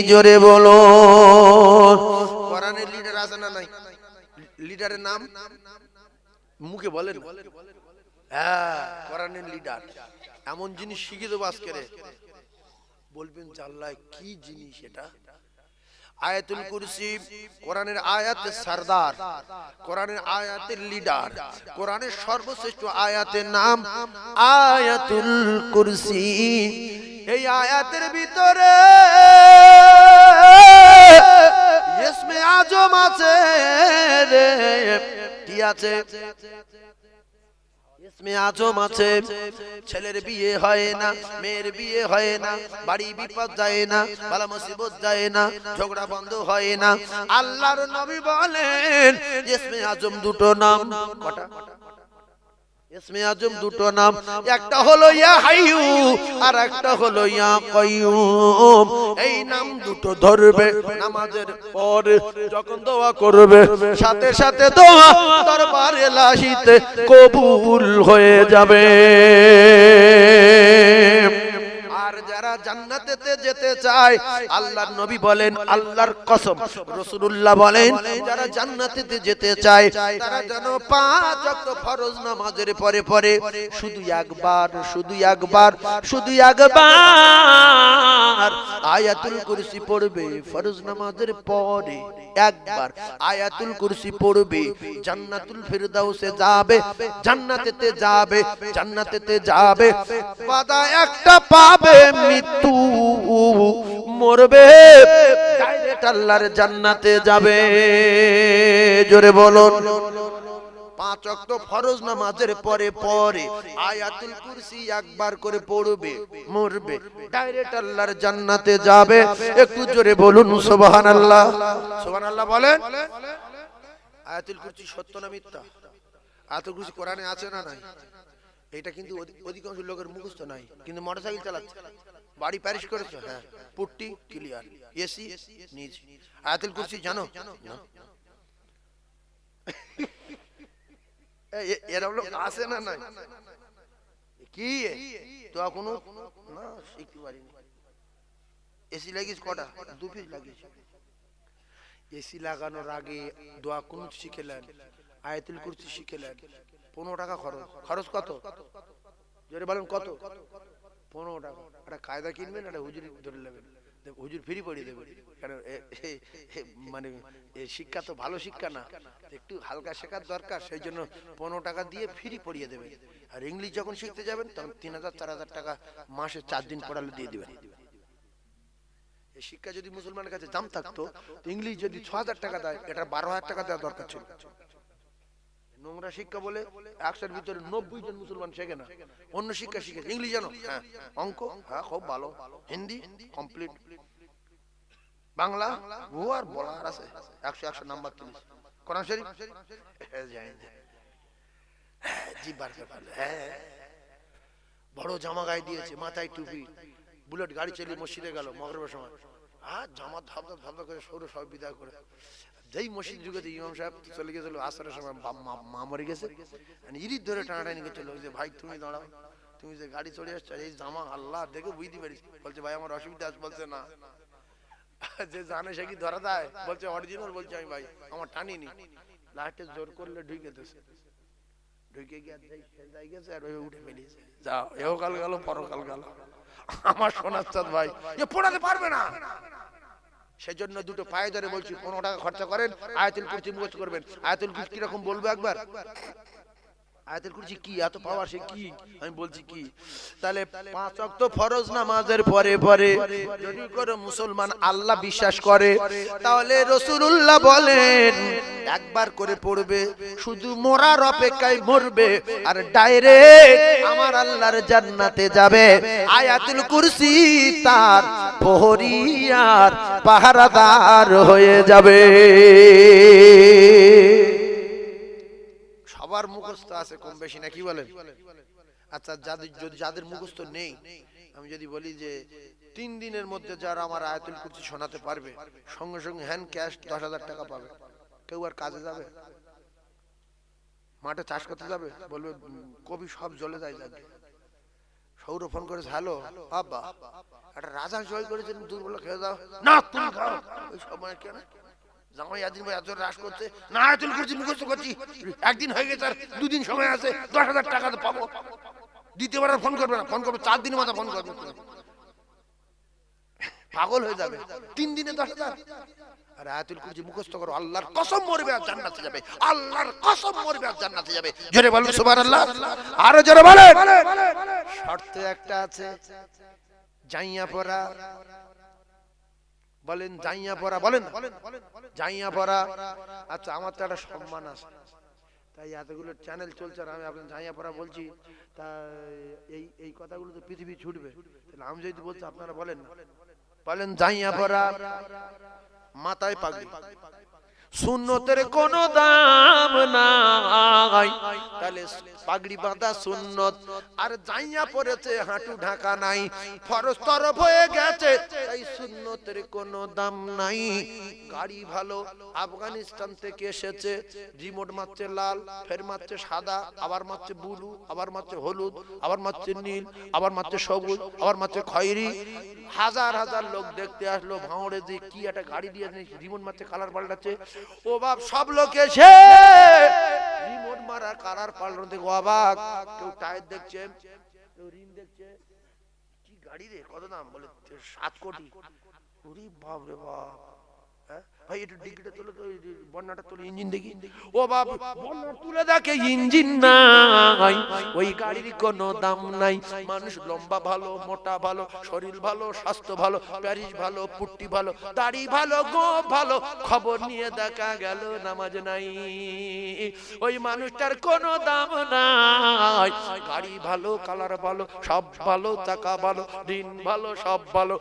জোরে বলো, কোরআনের লিডার আছে না নাই? লিডারের নাম মুখে বলেন, হ্যাঁ কোরআনের লিডার। এমন জিনিস শিখে দেবো আজকে, বলবেন জাল্লায় কি জিনিস এটা। আয়াতুল কুরসি কোরআনের আয়াতের সরদার, কোরআনের আয়াতের লিডার, কোরআনের সর্বশ্রেষ্ঠ আয়াতের নাম আয়াতুল কুরসি। এই আয়াতের ভিতরে ইসমে আজম আছে রে, কি আছে? ইসমে আজম আছে। ছেলের বিয়ে হয় না, মেয়ের বিয়ে হয় না, বাড়ি বিপদ যায় না, বালা মুসিবত যায় না, ঝগড়া বন্ধ হয় না। আল্লাহর নবী বলেন ইসমে আজম দুটো নাম। কটা? ইসমে আজম দুটো নাম, একটা হলো ইয়া হাইয়ু আর একটা হলো ইয়া কাইয়ুম। এই নাম দুটো ধরবে নামাজের পরে যখন দোয়া করবে, সাথে সাথে দোয়া দরবারে ইলাহিতে কবুল হয়ে যাবে। আর যারা জান্নাতেতে যেতে চায়, আল্লাহর নবী বলেন, আল্লাহর কসম, রাসূলুল্লাহ বলেন, যারা জান্নাতেতে যেতে চায় তারা যেন 5 ওয়াক্ত ফরজ নামাজের পরে পরে শুধু একবার আয়াতুল কুরসি পড়বে। ফরজ নামাজের পরে একবার আয়াতুল কুরসি পড়বে, জান্নাতুল ফিরদাউসে যাবে, জান্নাতেতে যাবে। বাধা একটা পাবে, মৃত্যু, মরবে, ডাইরেক্ট আল্লাহর জান্নাতে যাবে। জোরে বলুন। 5 ওয়াক্ত ফরজ নামাজের পরে পরে আয়াতুল কুরসি একবার করে পড়বে, মরবে, ডাইরেক্ট আল্লাহর জান্নাতে যাবে। একটু জোরে বলুন সুবহানাল্লাহ। সুবহানাল্লাহ বলেন। আয়াতুল কুরসি সত্য না মিথ্যা? আয়াতুল কুরসি কোরআনে আছে না নাই? এটা কিন্তু অধিকাংশ লোকের মুখস্থ নাই, কিন্তু মোটরসাইকেল চালাচ্ছে, বাড়ি প্যারিশ করেছে, হ্যাঁ, পুট্টি ক্লিয়ার, এসি নিজ। আয়াতুল কুরসি জানো না? এরা লোক আছে না নাই? কি তো এখনো না শিখতে পারিনি। এসি লাগিস কটা? 2 পিস লাগিস। এসি লাগানোর আগে দোয়া কুনুত শিখেলেন, আয়াতুল কুরসি শিখেলেন। 15 টাকা খরচ কত? জোরে বলেন কত? 15 টাকা। একটা কায়দা কিনবেন, একটা হুজুর ধরে নেবেন, হুজুর ফ্রি পড়িয়ে দেবেন। কারণ মানে শিক্ষা তো ভালো শিক্ষা না, একটু হালকা শেখার দরকার, সেই জন্য 15 টাকা দিয়ে ফ্রি পড়িয়ে দেবেন। আর ইংলিশ যখন শিখতে যাবেন তখন 3000-4000 টাকা মাসে 4 দিন পড়ালে দিয়ে দিবেন। এই শিক্ষা যদি মুসলমানের কাছে দাম থাকতো, ইংলিশ যদি 6000 টাকা দেয়, এটা 12000 টাকা দেওয়া দরকার ছিল। নোংরা শিক্ষা বলে 100-এর ভিতরে 90 জন মুসলমান শেখে না, অন্য শিক্ষা শিখে। ইংলিশ জানো? হ্যাঁ। অঙ্ক? হ্যাঁ, খুব ভালো। হিন্দি কমপ্লিট। বাংলা ও আর বলার আছে, 100 নাম্বার তুলিস। কোরআন শরীফ জিবার ব্যাপার। হ্যাঁ, বড় জামা গায়ে দিয়েছে, মাথায় টুপি, বুলেট গাড়ি চালিয়ে মসজিদে গেল মাগরিবের সময়। জামা ধাপধা করে সৌর সব বিদায় করে যেই মসজিদ ঢুকেছে, ইমাম সাহেব চলে গেছিল আসরের সময়, মা মরে গেছে, ইরিট ধরে টানাটানি করছিল যে ভাই তুমি দাঁড়াও, তুমি যে গাড়ি চলে আসছো, এই জামা আল্লাহ দেখে বুঝতে পারিস। বলছে ভাই আমার অসুবিধা আছে। বলছে না, যে জানে সে কি ধরা দেয়? বলছে অরিজিনাল। বলছে আমি ভাই আমার টানিনি, লাস্টে জোর করলে ঢুকে গেছে, ঢুকে গেছে আর ওই উঠে বেরিয়েছে। যাও, এও কাল গেল, পরকাল গেল। আমার সোনার চাঁদ ভাই এ পড়াতে পারবে না, সেজন্য দুটো পায়ে ধরে বলছি 15 টাকা খরচা করেন, আয়াতুল কুরসি মুখস্থ করবেন। আয়াতুল কুরসি কি রকম বলবো একবার? আয়াতুল কুরসি কি এত পাওয়ার, সে কি আমি বলছি কি? তাহলে 5 ওয়াক্ত ফরজ নামাজের পরে পরে যদি করে মুসলমান আল্লাহ বিশ্বাস করে, তাহলে রাসূলুল্লাহ বলেন একবার করে পড়বে, শুধু মরার অপেক্ষায় মরবে, আর ডাইরেক্ট আমার আল্লাহর জান্নাতে যাবে। আয়াতুল কুরসি তার প্রহরীর পাহারাদার হয়ে যাবে। সবার মুখস্থ আছে কম বেশি, নাকি বলেন? আচ্ছা, যাদের মুখস্থ নেই, আমি যদি বলি যে 3 দিনের মধ্যে যারা আমার আয়াতুল কুরসি শোনাতে পারবে, সঙ্গে সঙ্গে হ্যান্ড ক্যাশ 10,000 টাকা পাবে। কেউ আর কাজে যাবে? মাঠে চাষ করতে যাবে? বলবে কবি সব জ্বলে যায়। যাবে সৌর ফোন করেছে, হ্যালো আব্বা, একটা রাজা জয় করেছেন, দুর্বল খেয়ে যাও না, তুমি খাও। ওই সময় কেন জামাই একদিন এত রাশ করছে না, আয়াতুল কুরসি মুখস্থ করছি, একদিন হয়ে গেছে আর 2 দিন সময় আছে, 10,000 টাকা তো পাবো। দ্বিতীয়বার ফোন করবে না, ফোন করবে 4 দিনের মাথা ফোন করবে। পাগল হয়ে যাবে। 3 দিনে 10,000। আর আয়াতুল কুরসি মুখস্থ করো, আল্লাহর কসম মরবে আর জান্নাতে যাবে, আল্লাহর কসম মরবে আর জান্নাতে যাবে। জোরে বলুন সুবহানাল্লাহ, আরো জোরে বলেন। শর্ত একটা আছে, জাইয়া পড়া। বলেন জাইয়া পড়া, বলেন জাইয়া পড়া। আচ্ছা, আমার তো একটা সম্মান আছে, তাই এতগুলো চ্যানেল চলছে আর আমি আপনার জাইয়া পড়া বলছি, তা এই কথাগুলো তো পৃথিবী ছুটবে, তাহলে আমি যদি বলছি আপনারা বলেন না। বলেন জাইয়া পড়া, মাথায় পাগড়ি। সুন্নতের কোনো দাম নাই, তাহলে পাগড়ি বাঁধা সুন্নত। আর জাইয়া পড়েছে হাঁটু ঢাকা নাই, ফরজ তরফ হয়ে গেছে, তাই সুন্নতের কোনো দাম নাই। গাড়ি ভালো, আফগানিস্তান থেকে এসেছে, রিমোট মারছে লাল, ফের মারছে সাদা, আবার মারছে ব্লু, আবার মারছে হলুদ, আবার মারছে নীল, আবার মারছে সবুজ, আবার মারছে খয়েরি। হাজার হাজার লোক দেখতে আসলো, ভাঁড়ে যে কি একটা গাড়ি দিয়ে রিমোট মারছে, কালার পাল্টাচ্ছে। ও বাপ, সব লোক এসে রিমোট মারা কালার পাল্টানো দেখো অবাক। কেউ টায়ার দেখছে, কেউ রিম দেখছে, কি গাড়ি রে, কত দাম? বলে 7 কোটি। ওরে বাপ রে বাপ, ভাই একটু ডিগিটা তোলো তো, বন্যাটা তোলো, ইঞ্জিন দেখি। ও বাপ, বন্যা তুলে দেখে ইঞ্জিন নাই, ওই গাড়ির কোনো দাম নাই। মানুষ লম্বা ভালো, মোটা ভালো, শরীর ভালো, স্বাস্থ্য ভালো, প্যারিস ভালো, পুট্টি ভালো, দাড়ি ভালো, গোঁফ ভালো, খবর নিয়ে দেখা গেল নামাজ নাই, ওই মানুষটার কোনো দাম নাই। গাড়ি ভালো, কালার ভালো, সব ভালো, চাকা ভালো, ঋণ ভালো, সব ভালো,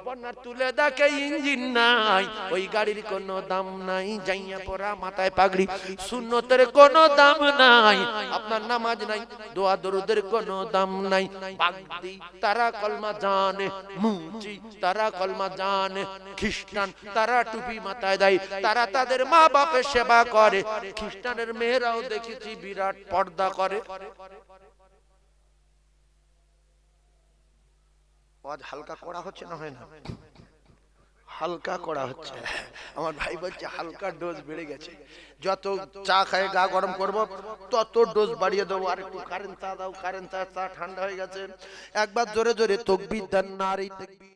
বন্যা তুলে দেখে ইঞ্জিন নাই, ওই গাড়ির কোনো দাম নাই। জাইয়া পড়া, মাথায় পাগড়ি, সুন্নতের কোনো দাম নাই। আপনার নামাজ নাই, দোয়া দরুদের কোনো দাম নাই। বাগদি তারা কলমা জানে, মুচি তারা কলমা জানে, খ্রিস্টান তারা টুপি মাথায় দেয়, তারা তাদের মা বাপের সেবা করে। খ্রিস্টানের মেয়েরাও দেখেছি বিরাট পর্দা করে। আজ হালকা করা হচ্ছে না, হয় না? হালকা করা হচ্ছে। আমার ভাই বলছে হালকা ডোজ বেড়ে গেছে, যত চা খায় গা গরম করব তত ডোজ বাড়িয়ে দেবো। আর একটু কারেন্ট চা দাও, কারেন্ট চা ঠান্ডা হয়ে গেছে। একবার জোরে জোরে তাকবীর দেন, নারে তাকবীর।